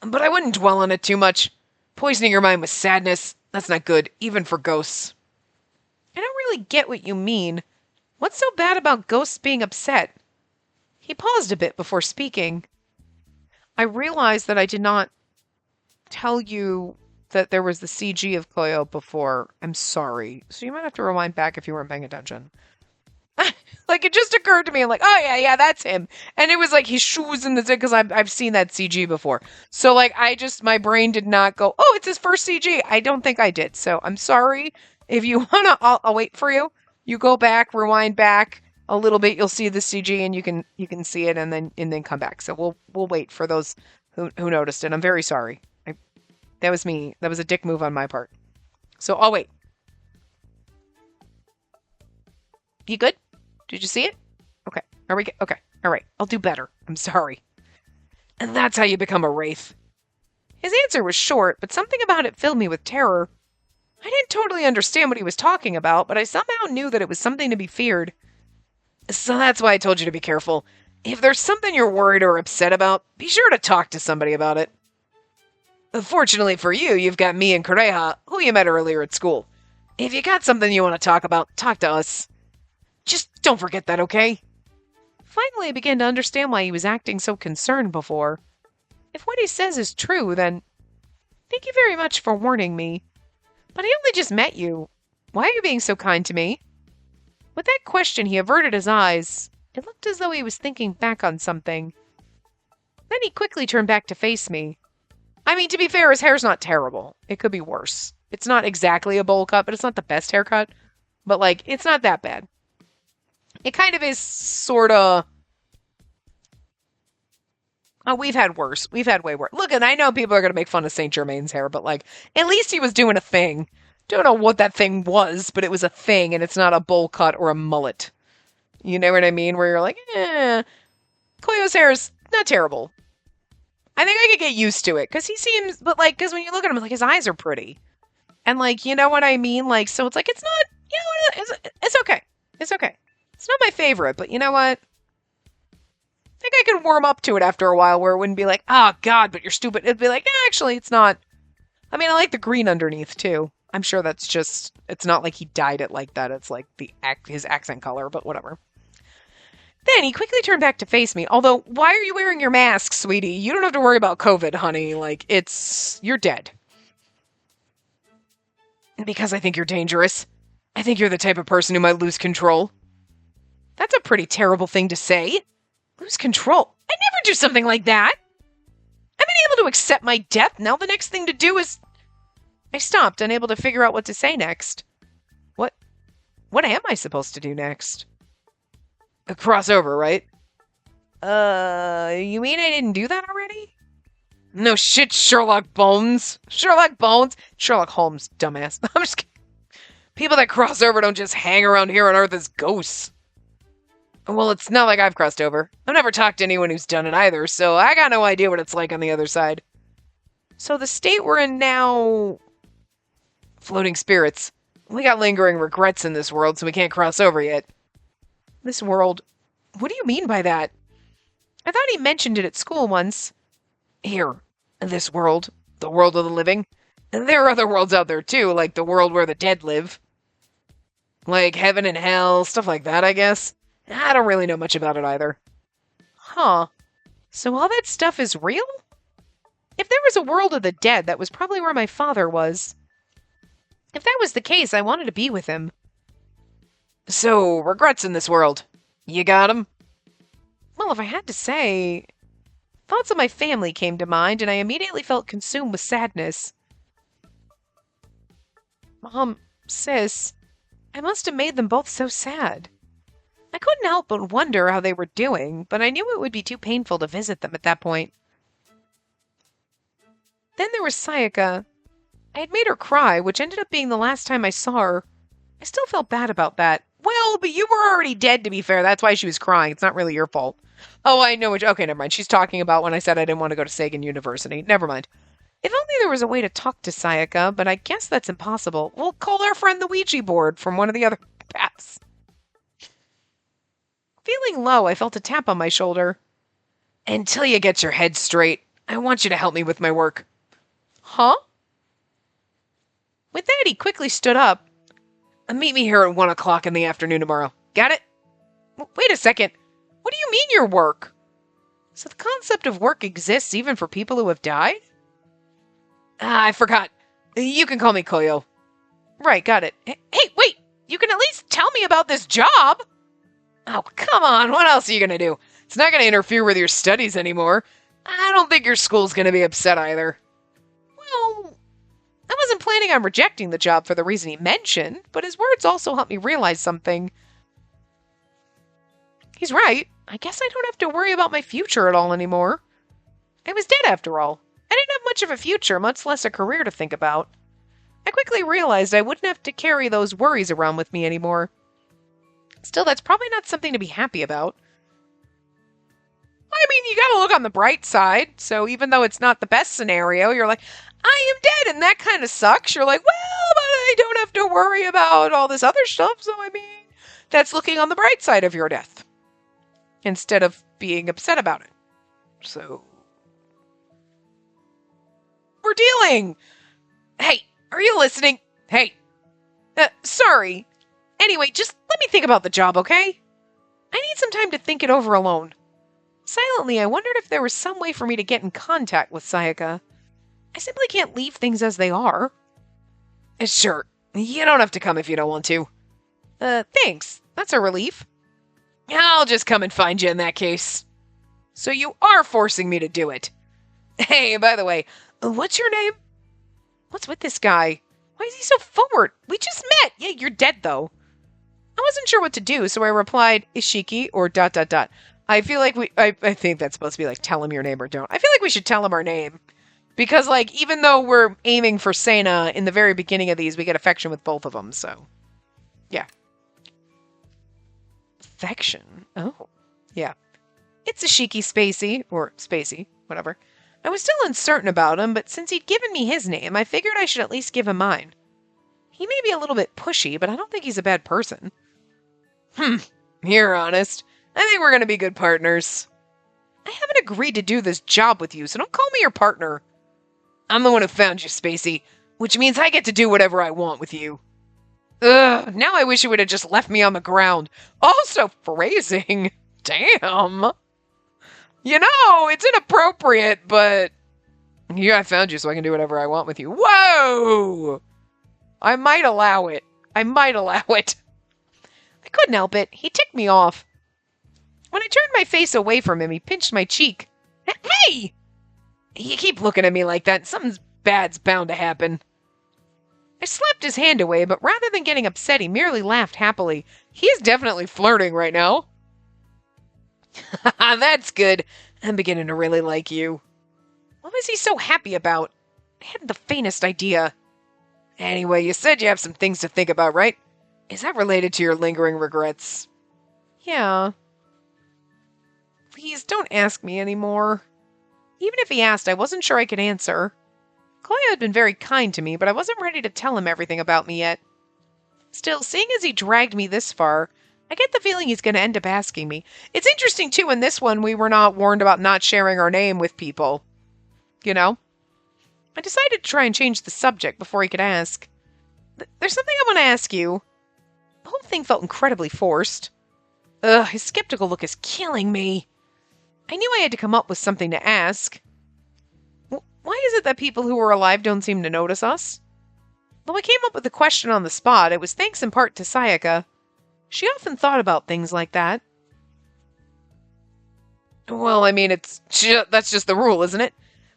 But I wouldn't dwell on it too much. Poisoning your mind with sadness, that's not good, even for ghosts. I don't really get what you mean. What's so bad about ghosts being upset? He paused a bit before speaking. I realized that I did not tell you that there was the CG of Koyo before. I'm sorry. So you might have to rewind back if you weren't paying attention. Like, it just occurred to me. I'm like, oh, yeah, that's him. And it was like his shoes in the... Because I've seen that CG before. So, like, my brain did not go, oh, it's his first CG. I don't think I did. So, I'm sorry. If you want to, I'll wait for you. You go back, rewind back a little bit. You'll see the CG and you can see it and then come back. So, we'll wait for those who noticed it. I'm very sorry. That was me. That was a dick move on my part. So, I'll wait. You good? Did you see it? Okay. Okay. All right. I'll do better. I'm sorry. And that's how you become a wraith. His answer was short, but something about it filled me with terror. I didn't totally understand what he was talking about, but I somehow knew that it was something to be feared. So that's why I told you to be careful. If there's something you're worried or upset about, be sure to talk to somebody about it. Fortunately for you, you've got me and Kureha, who you met earlier at school. If you got something you want to talk about, talk to us. Just don't forget that, okay? Finally, I began to understand why he was acting so concerned before. If what he says is true, then thank you very much for warning me. But I only just met you. Why are you being so kind to me? With that question, he averted his eyes. It looked as though he was thinking back on something. Then he quickly turned back to face me. I mean, to be fair, his hair's not terrible. It could be worse. It's not exactly a bowl cut, but it's not the best haircut. But, like, it's not that bad. It kind of is sort of... Oh, we've had worse. We've had way worse. Look, and I know people are going to make fun of Saint Germain's hair, but, like, at least he was doing a thing. Don't know what that thing was, but it was a thing, and it's not a bowl cut or a mullet. You know what I mean? Where you're like, Koyo's hair is not terrible. I think I could get used to it, because he seems... But, like, because when you look at him, like, his eyes are pretty. And, like, you know what I mean? Like, so it's like, it's not... You know what? It's okay. It's okay. It's not my favorite, but you know what? I think I could warm up to it after a while where it wouldn't be like, oh, God, but you're stupid. It'd be like, actually, it's not. I mean, I like the green underneath, too. I'm sure that's just, it's not like he dyed it like that. It's like his accent color, but whatever. Then he quickly turned back to face me. Although, why are you wearing your mask, sweetie? You don't have to worry about COVID, honey. Like, you're dead. Because I think you're dangerous. I think you're the type of person who might lose control. That's a pretty terrible thing to say. Lose control. I'd never do something like that. I've been able to accept my death. Now the next thing to do is... I stopped, unable to figure out what to say next. What am I supposed to do next? Cross over, right? You mean I didn't do that already? No shit, Sherlock Bones. Sherlock Bones? Sherlock Holmes, dumbass. I'm just kidding. People that cross over don't just hang around here on Earth as ghosts. Well, it's not like I've crossed over. I've never talked to anyone who's done it either, so I got no idea what it's like on the other side. So the state we're in now... Floating spirits. We got lingering regrets in this world, so we can't cross over yet. This world? What do you mean by that? I thought he mentioned it at school once. Here, in this world, the world of the living. And there are other worlds out there too, like the world where the dead live. Like heaven and hell, stuff like that, I guess. I don't really know much about it either. Huh. So all that stuff is real? If there was a world of the dead, that was probably where my father was. If that was the case, I wanted to be with him. So, regrets in this world. You got 'em? Well, if I had to say, thoughts of my family came to mind, and I immediately felt consumed with sadness. Mom, sis, I must have made them both so sad. I couldn't help but wonder how they were doing, but I knew it would be too painful to visit them at that point. Then there was Sayaka. I had made her cry, which ended up being the last time I saw her. I still felt bad about that. Well, but you were already dead, to be fair. That's why she was crying. It's not really your fault. Oh, I know which. Okay, never mind. She's talking about when I said I didn't want to go to Sagan University. Never mind. If only there was a way to talk to Sayaka, but I guess that's impossible. We'll call our friend the Ouija board from one of the other paths. Feeling low, I felt a tap on my shoulder. Until you get your head straight, I want you to help me with my work. Huh? With that, he quickly stood up. Meet me here at 1 o'clock in the afternoon tomorrow. Got it? Wait a second. What do you mean your work? So the concept of work exists even for people who have died? I forgot. You can call me Koyo. Right, got it. Hey, wait! You can at least tell me about this job! Oh, come on, what else are you gonna do? It's not gonna interfere with your studies anymore. I don't think your school's gonna be upset either. Well, I wasn't planning on rejecting the job for the reason he mentioned, but his words also helped me realize something. He's right. I guess I don't have to worry about my future at all anymore. I was dead after all. I didn't have much of a future, much less a career to think about. I quickly realized I wouldn't have to carry those worries around with me anymore. Still, that's probably not something to be happy about. I mean, you gotta look on the bright side, so even though it's not the best scenario, you're like, I am dead, and that kind of sucks. You're like, well, but I don't have to worry about all this other stuff, so I mean, that's looking on the bright side of your death. Instead of being upset about it. So, we're dealing! Hey, are you listening? Hey. Sorry. Anyway, just let me think about the job, okay? I need some time to think it over alone. Silently, I wondered if there was some way for me to get in contact with Sayaka. I simply can't leave things as they are. Sure. You don't have to come if you don't want to. Thanks. That's a relief. I'll just come and find you in that case. So you are forcing me to do it. Hey, by the way, what's your name? What's with this guy? Why is he so forward? We just met. Yeah, you're dead, though. I wasn't sure what to do, so I replied, Ishiki, or ... I feel like I think that's supposed to be like, tell him your name or don't. I feel like we should tell him our name. Because, like, even though we're aiming for Sena, in the very beginning of these, we get affection with both of them, so. Yeah. Affection? Oh. Yeah. It's Ishiki Spacey, or Spacey, whatever. I was still uncertain about him, but since he'd given me his name, I figured I should at least give him mine. He may be a little bit pushy, but I don't think he's a bad person. You're honest. I think we're gonna be good partners. I haven't agreed to do this job with you, so don't call me your partner. I'm the one who found you, Spacey, which means I get to do whatever I want with you. Ugh, now I wish you would have just left me on the ground. Also, phrasing. Damn. You know, it's inappropriate, but... Yeah, I found you so I can do whatever I want with you. Whoa! I might allow it. I couldn't help it. He ticked me off. When I turned my face away from him, he pinched my cheek. Hey! You keep looking at me like that. Something bad's bound to happen. I slapped his hand away, but rather than getting upset, he merely laughed happily. He is definitely flirting right now. That's good. I'm beginning to really like you. What was he so happy about? I hadn't the faintest idea. Anyway, you said you have some things to think about, right? Is that related to your lingering regrets? Yeah. Please, don't ask me anymore. Even if he asked, I wasn't sure I could answer. Koyo had been very kind to me, but I wasn't ready to tell him everything about me yet. Still, seeing as he dragged me this far, I get the feeling he's going to end up asking me. It's interesting, too, in this one, we were not warned about not sharing our name with people. You know? I decided to try and change the subject before he could ask. There's something I want to ask you. The whole thing felt incredibly forced. Ugh, his skeptical look is killing me. I knew I had to come up with something to ask. Why is it that people who are alive don't seem to notice us? Though I came up with the question on the spot, it was thanks in part to Sayaka. She often thought about things like that. Well, I mean, that's just the rule, isn't it?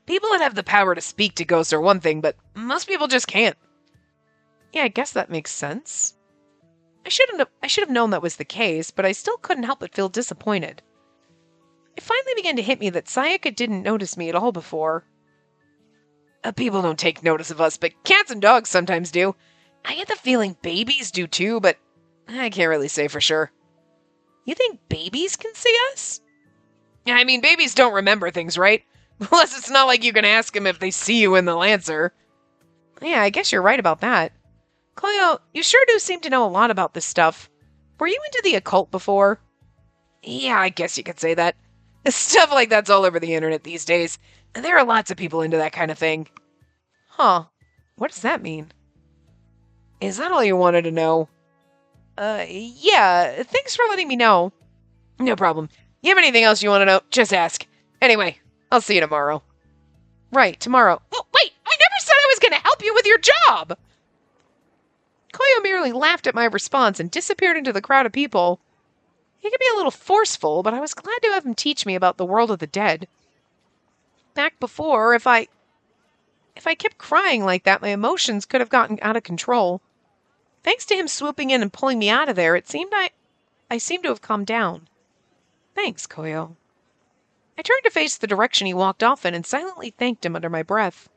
People that have the power to speak to ghosts are one thing, but most people just can't. Yeah, I guess that makes sense. I should have known that was the case, but I still couldn't help but feel disappointed. It finally began to hit me that Sayaka didn't notice me at all before. People don't take notice of us, but cats and dogs sometimes do. I get the feeling babies do too, but I can't really say for sure. You think babies can see us? I mean, babies don't remember things, right? Plus, it's not like you can ask them if they see you in the Lancer. Yeah, I guess you're right about that. Koyo, you sure do seem to know a lot about this stuff. Were you into the occult before? Yeah, I guess you could say that. Stuff like that's all over the internet these days. And there are lots of people into that kind of thing. Huh. What does that mean? Is that all you wanted to know? Yeah. Thanks for letting me know. No problem. You have anything else you want to know? Just ask. Anyway, I'll see you tomorrow. Right, tomorrow. Oh, wait! I never said I was going to help you with your job! Koyo merely laughed at my response and disappeared into the crowd of people. He could be a little forceful, but I was glad to have him teach me about the world of the dead. Back before, if I kept crying like that, my emotions could have gotten out of control. Thanks to him swooping in and pulling me out of there, it seemed I seemed to have calmed down. Thanks, Koyo. I turned to face the direction he walked off in and silently thanked him under my breath.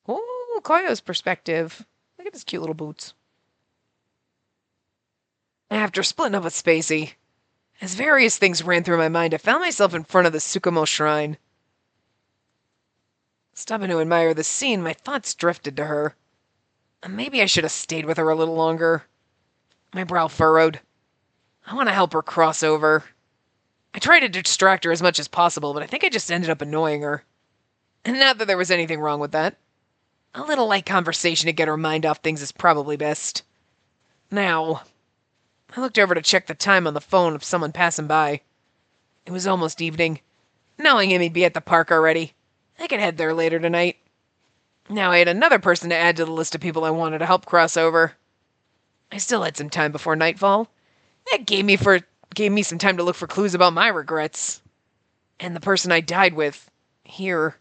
Oh, Koyo's perspective. Look at his cute little boots. After splitting up with Spacey, as various things ran through my mind, I found myself in front of the Tsukumo shrine. Stopping to admire the scene, my thoughts drifted to her. Maybe I should have stayed with her a little longer. My brow furrowed. I want to help her cross over. I tried to distract her as much as possible, but I think I just ended up annoying her. And not that there was anything wrong with that. A little light conversation to get her mind off things is probably best. Now, I looked over to check the time on the phone of someone passing by. It was almost evening. Knowing him, he'd be at the park already. I could head there later tonight. Now I had another person to add to the list of people I wanted to help cross over. I still had some time before nightfall. That gave me some time to look for clues about my regrets. And the person I died with. Here.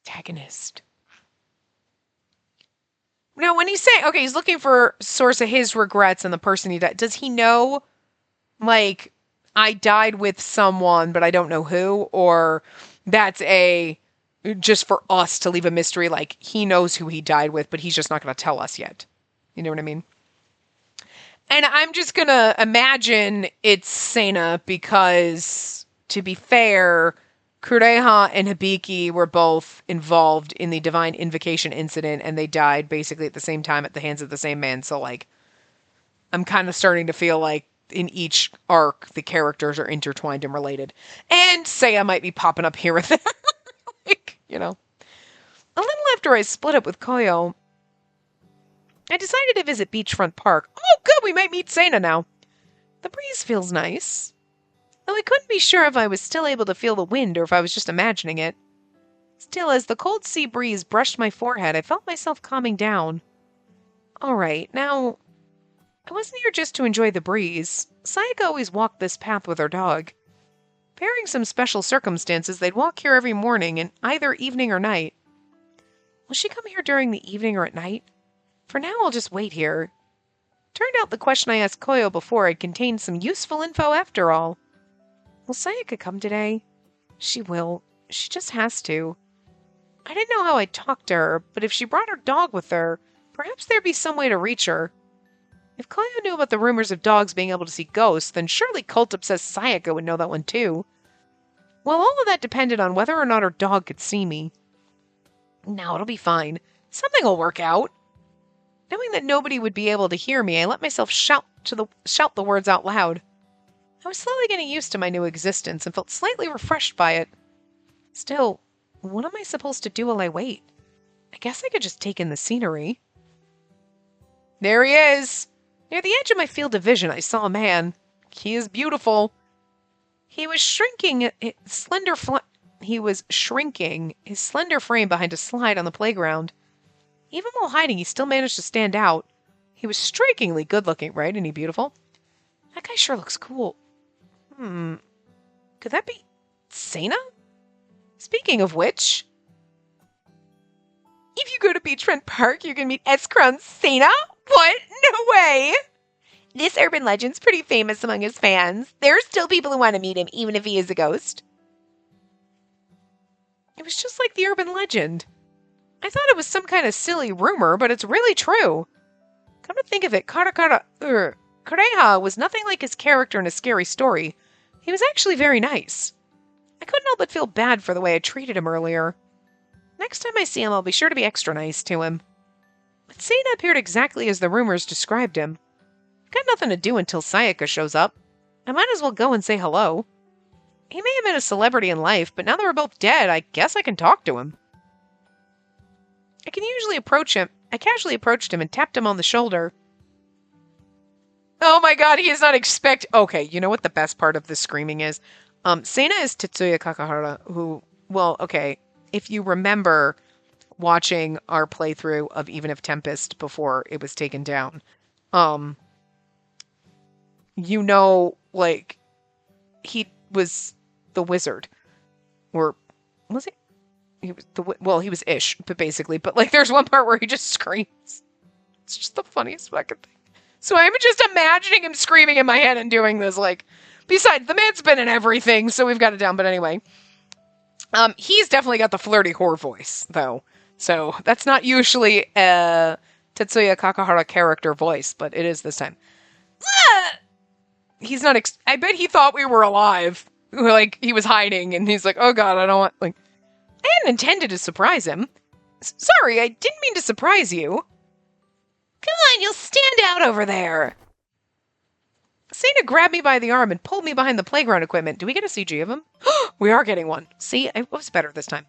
Protagonist. Now, when he's saying, okay, he's looking for source of his regrets and the person he died, does he know, like, I died with someone, but I don't know who? Or that's just for us to leave a mystery, like, he knows who he died with, but he's just not going to tell us yet. You know what I mean? And I'm just going to imagine it's Sena because, to be fair, Kureha and Hibiki were both involved in the Divine Invocation incident, and they died basically at the same time at the hands of the same man. So, like, I'm kind of starting to feel like in each arc, the characters are intertwined and related. And Seiya might be popping up here and there. Like, you know. A little after I split up with Koyo, I decided to visit Beachfront Park. Oh, good, we might meet Sena now. The breeze feels nice. Though I couldn't be sure if I was still able to feel the wind or if I was just imagining it. Still, as the cold sea breeze brushed my forehead, I felt myself calming down. All right, now, I wasn't here just to enjoy the breeze. Sayaka always walked this path with her dog. Barring some special circumstances, they'd walk here every morning in either evening or night. Will she come here during the evening or at night? For now, I'll just wait here. Turned out the question I asked Koyo before had contained some useful info after all. Will Sayaka come today? She will. She just has to. I didn't know how I'd talk to her, but if she brought her dog with her, perhaps there'd be some way to reach her. If Koyo knew about the rumors of dogs being able to see ghosts, then surely cult-obsessed Sayaka would know that one too. Well, all of that depended on whether or not her dog could see me. No, it'll be fine. Something will work out. Knowing that nobody would be able to hear me, I let myself shout shout the words out loud. I was slowly getting used to my new existence and felt slightly refreshed by it. Still, what am I supposed to do while I wait? I guess I could just take in the scenery. There he is! Near the edge of my field of vision, I saw a man. He is beautiful. He was shrinking his slender frame behind a slide on the playground. Even while hiding, he still managed to stand out. He was strikingly good-looking, right? Isn't he beautiful? That guy sure looks cool. Could that be Sena? Speaking of which, if you go to Beachfront Park, you can meet S-Crown Sena? What? No way! This urban legend's pretty famous among his fans. There are still people who want to meet him, even if he is a ghost. It was just like the urban legend. I thought it was some kind of silly rumor, but it's really true. Come to think of it, Kureha was nothing like his character in a scary story. He was actually very nice. I couldn't help but feel bad for the way I treated him earlier. Next time I see him, I'll be sure to be extra nice to him. But Sena appeared exactly as the rumors described him. I've got nothing to do until Sayaka shows up. I might as well go and say hello. He may have been a celebrity in life, but now that we're both dead, I guess I can talk to him. I casually approached him and tapped him on the shoulder. Oh my god, he is not Okay, you know what the best part of this screaming is? Sena is Tetsuya Kakahara, who, well, okay, if you remember watching our playthrough of Even If Tempest before it was taken down, you know, like, he was the wizard. Or, was he? He was Ish, but basically. But, like, there's one part where he just screams. It's just the funniest fucking thing. So I'm just imagining him screaming in my head and doing this, like... Besides, the man's been in everything, so we've got it down. But anyway. He's definitely got the flirty whore voice, though. So, that's not usually a Tetsuya Kakahara character voice, but it is this time. He's not... I bet he thought we were alive. Like, he was hiding, and he's like, oh god, I don't want... Like, I hadn't intended to surprise him. Sorry, I didn't mean to surprise you. Come on, you'll stand out over there. Sena grabbed me by the arm and pulled me behind the playground equipment. Do we get a CG of him? We are getting one. See, it was better this time.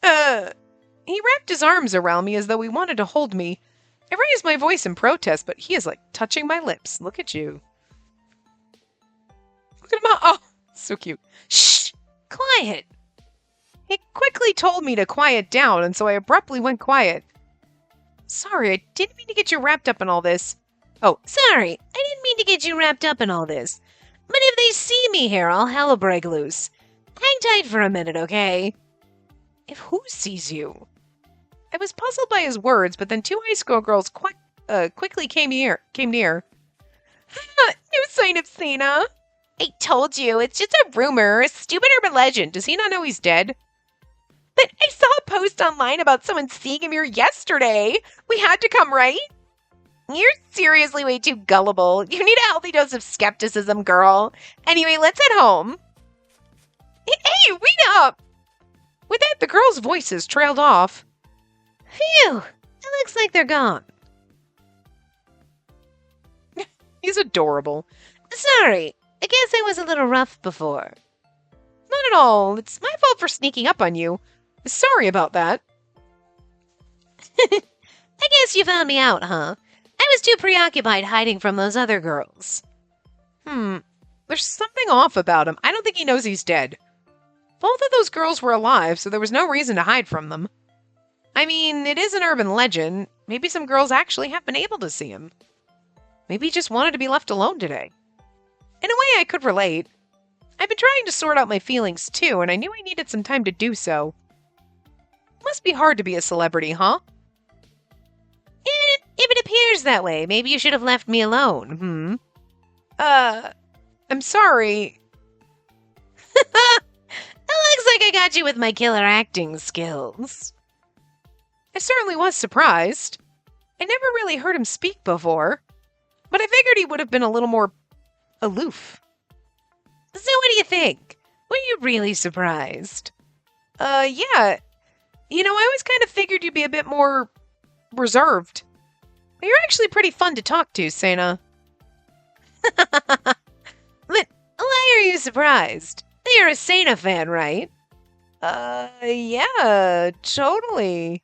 He wrapped his arms around me as though he wanted to hold me. I raised my voice in protest, but he is like touching my lips. Look at you. Look at him. Oh, so cute. Shh! Quiet! He quickly told me to quiet down, and so I abruptly went quiet. Sorry, I didn't mean to get you wrapped up in all this. Oh, sorry, I didn't mean to get you wrapped up in all this. But if they see me here, all hell will break loose. Hang tight for a minute, okay? If who sees you? I was puzzled by his words, but then two high school girls quickly came near. No sign of Sena. I told you, it's just a rumor, a stupid urban legend. Does he not know he's dead? But I saw a post online about someone seeing him here yesterday. We had to come, right? You're seriously way too gullible. You need a healthy dose of skepticism, girl. Anyway, let's head home. Hey, wait up! With that, the girls' voices trailed off. Phew, it looks like they're gone. He's adorable. Sorry, I guess I was a little rough before. Not at all. It's my fault for sneaking up on you. Sorry about that. I guess you found me out, huh? I was too preoccupied hiding from those other girls. There's something off about him. I don't think he knows he's dead. Both of those girls were alive, so there was no reason to hide from them. I mean, it is an urban legend. Maybe some girls actually have been able to see him. Maybe he just wanted to be left alone today. In a way, I could relate. I've been trying to sort out my feelings, too, and I knew I needed some time to do so. Must be hard to be a celebrity, huh? If it appears that way, maybe you should have left me alone, I'm sorry. It looks like I got you with my killer acting skills. I certainly was surprised. I never really heard him speak before, but I figured he would have been a little more aloof. So what do you think? Were you really surprised? Yeah. You know, I always kind of figured you'd be a bit more reserved. But you're actually pretty fun to talk to, Sena. But why are you surprised? You're a Sena fan, right? Yeah, totally.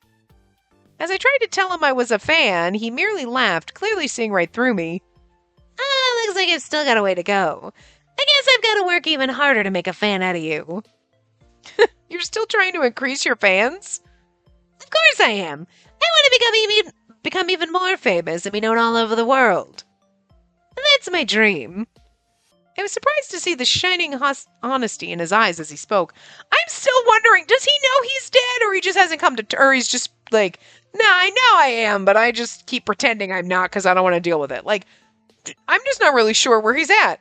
As I tried to tell him I was a fan, he merely laughed, clearly seeing right through me. Looks like I've still got a way to go. I guess I've got to work even harder to make a fan out of you. You're still trying to increase your fans? Of course I am. I want to become even more famous and be known all over the world. That's my dream. I was surprised to see the shining honesty in his eyes as he spoke. I'm still wondering, does he know he's dead, or he just hasn't come to, or he's just like, nah, I know I am, but I just keep pretending I'm not because I don't want to deal with it. Like, I'm just not really sure where he's at.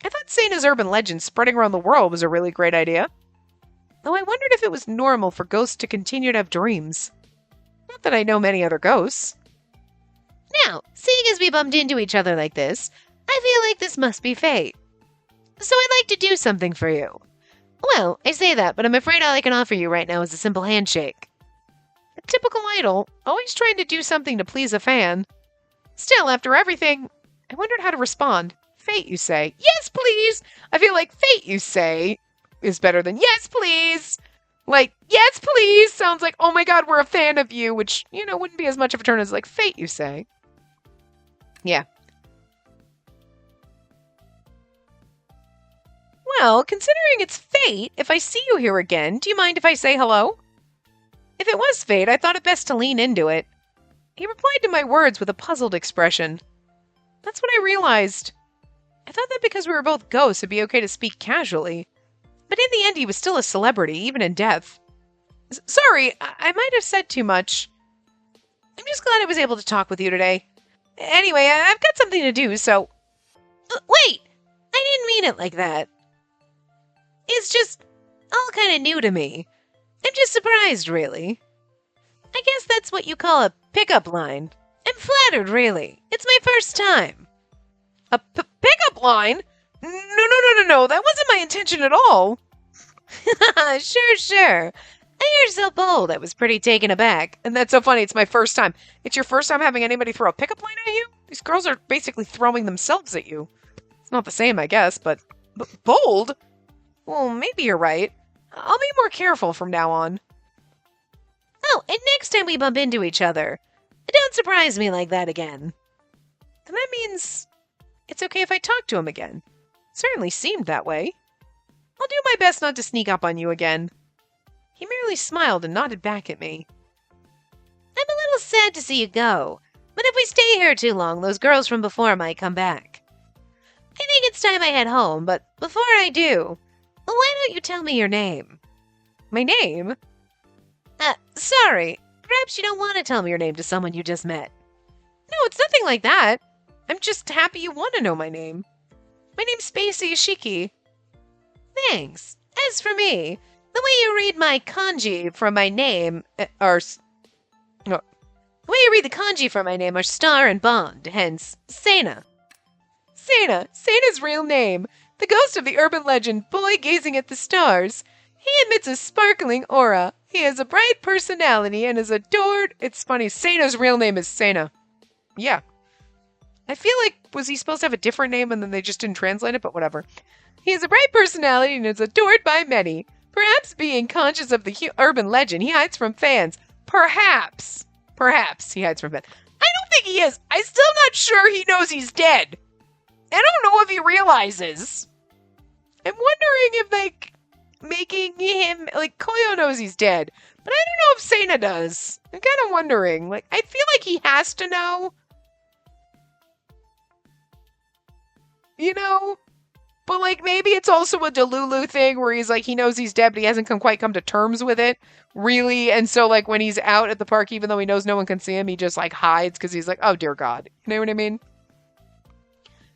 I thought Sena's urban legend spreading around the world was a really great idea. Though I wondered if it was normal for ghosts to continue to have dreams. Not that I know many other ghosts. Now, seeing as we bumped into each other like this, I feel like this must be fate. So I'd like to do something for you. Well, I say that, but I'm afraid all I can offer you right now is a simple handshake. A typical idol, always trying to do something to please a fan. Still, after everything, I wondered how to respond. Fate, you say? Yes, please! I feel like fate, you say, is better than yes, please! Like, yes, please! Sounds like, oh my god, we're a fan of you, which, wouldn't be as much of a turn as like fate, you say. Yeah. Well, considering it's fate, if I see you here again, do you mind if I say hello? If it was fate, I thought it best to lean into it. He replied to my words with a puzzled expression. That's when I realized. I thought that because we were both ghosts, it'd be okay to speak casually. But in the end, he was still a celebrity, even in death. Sorry, I might have said too much. I'm just glad I was able to talk with you today. Anyway, I've got something to do, so... Wait! I didn't mean it like that. It's just all kind of new to me. I'm just surprised, really. I guess that's what you call a pickup line. I'm flattered, really. It's my first time. A pickup line? No. That wasn't my intention at all. Sure. You're so bold. I was pretty taken aback. And that's so funny. It's my first time. It's your first time having anybody throw a pickup line at you? These girls are basically throwing themselves at you. It's not the same, I guess, but bold? Well, maybe you're right. I'll be more careful from now on. Oh, and next time we bump into each other, don't surprise me like that again. Then that means it's okay if I talk to him again. Certainly seemed that way. I'll do my best not to sneak up on you again. He merely smiled and nodded back at me. I'm a little sad to see you go, but if we stay here too long, those girls from before might come back. I think it's time I head home, but before I do, why don't you tell me your name? My name? Sorry. Perhaps you don't want to tell me your name to someone you just met. No, it's nothing like that. I'm just happy you want to know my name. My name's Spacey Ishiki. Thanks. As for me, the way you read my kanji for my name are... The way you read the kanji for my name are star and bond, hence Sena. Sena's real name. The ghost of the urban legend, boy gazing at the stars. He emits a sparkling aura. He has a bright personality and is adored. It's funny, Sena's real name is Sena. Yeah. I feel like, was he supposed to have a different name and then they just didn't translate it, but whatever. He has a bright personality and is adored by many. Perhaps being conscious of the urban legend, he hides from fans. Perhaps he hides from fans. I don't think he is. I'm still not sure he knows he's dead. I don't know if he realizes. I'm wondering if, making him, Koyo knows he's dead. But I don't know if Sena does. I'm kind of wondering. I feel like he has to know. But, maybe it's also a Delulu thing where he's he knows he's dead, but he hasn't quite come to terms with it. Really. And so, when he's out at the park, even though he knows no one can see him, he just, hides because he's oh, dear God. You know what I mean?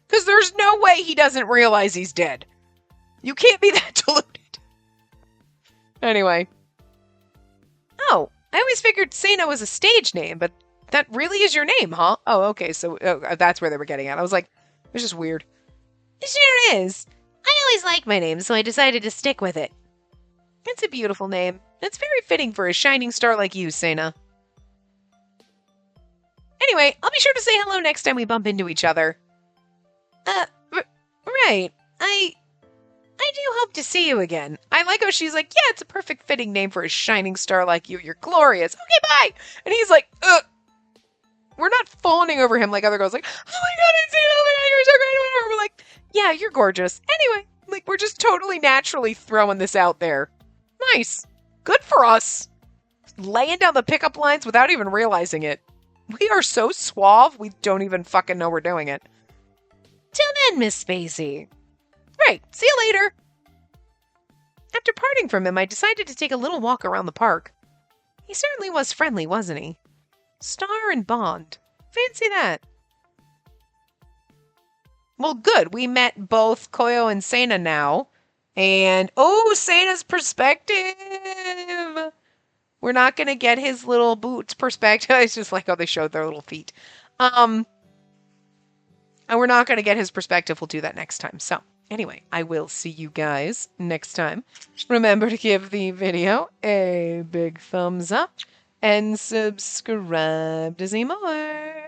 Because there's no way he doesn't realize he's dead. You can't be that deluded. Anyway. Oh, I always figured Sena was a stage name, but that really is your name, huh? Oh, okay, so that's where they were getting at. I was it's just weird. It sure is. I always like my name, so I decided to stick with it. It's a beautiful name. It's very fitting for a shining star like you, Sena. Anyway, I'll be sure to say hello next time we bump into each other. Right. I do hope to see you again. I like how she's like, yeah, it's a perfect fitting name for a shining star like you. You're glorious. Okay, bye. And he's like, we're not fawning over him like other girls, like, oh my god, I see it, oh my god, you're so great, whatever. We're like, yeah, you're gorgeous. Anyway, like, we're just totally naturally throwing this out there. Nice. Good for us. Laying down the pickup lines without even realizing it. We are so suave, we don't even fucking know we're doing it. Till then, Miss Spacey. Right, see you later. After parting from him, I decided to take a little walk around the park. He certainly was friendly, wasn't he? Star and Bond. Fancy that. Well, good. We met both Koyo and Sena now. And, oh, Sena's perspective. We're not going to get his little boots perspective. It's just like how they showed their little feet. And we're not going to get his perspective. We'll do that next time. So, anyway, I will see you guys next time. Remember to give the video a big thumbs up and subscribe to see more.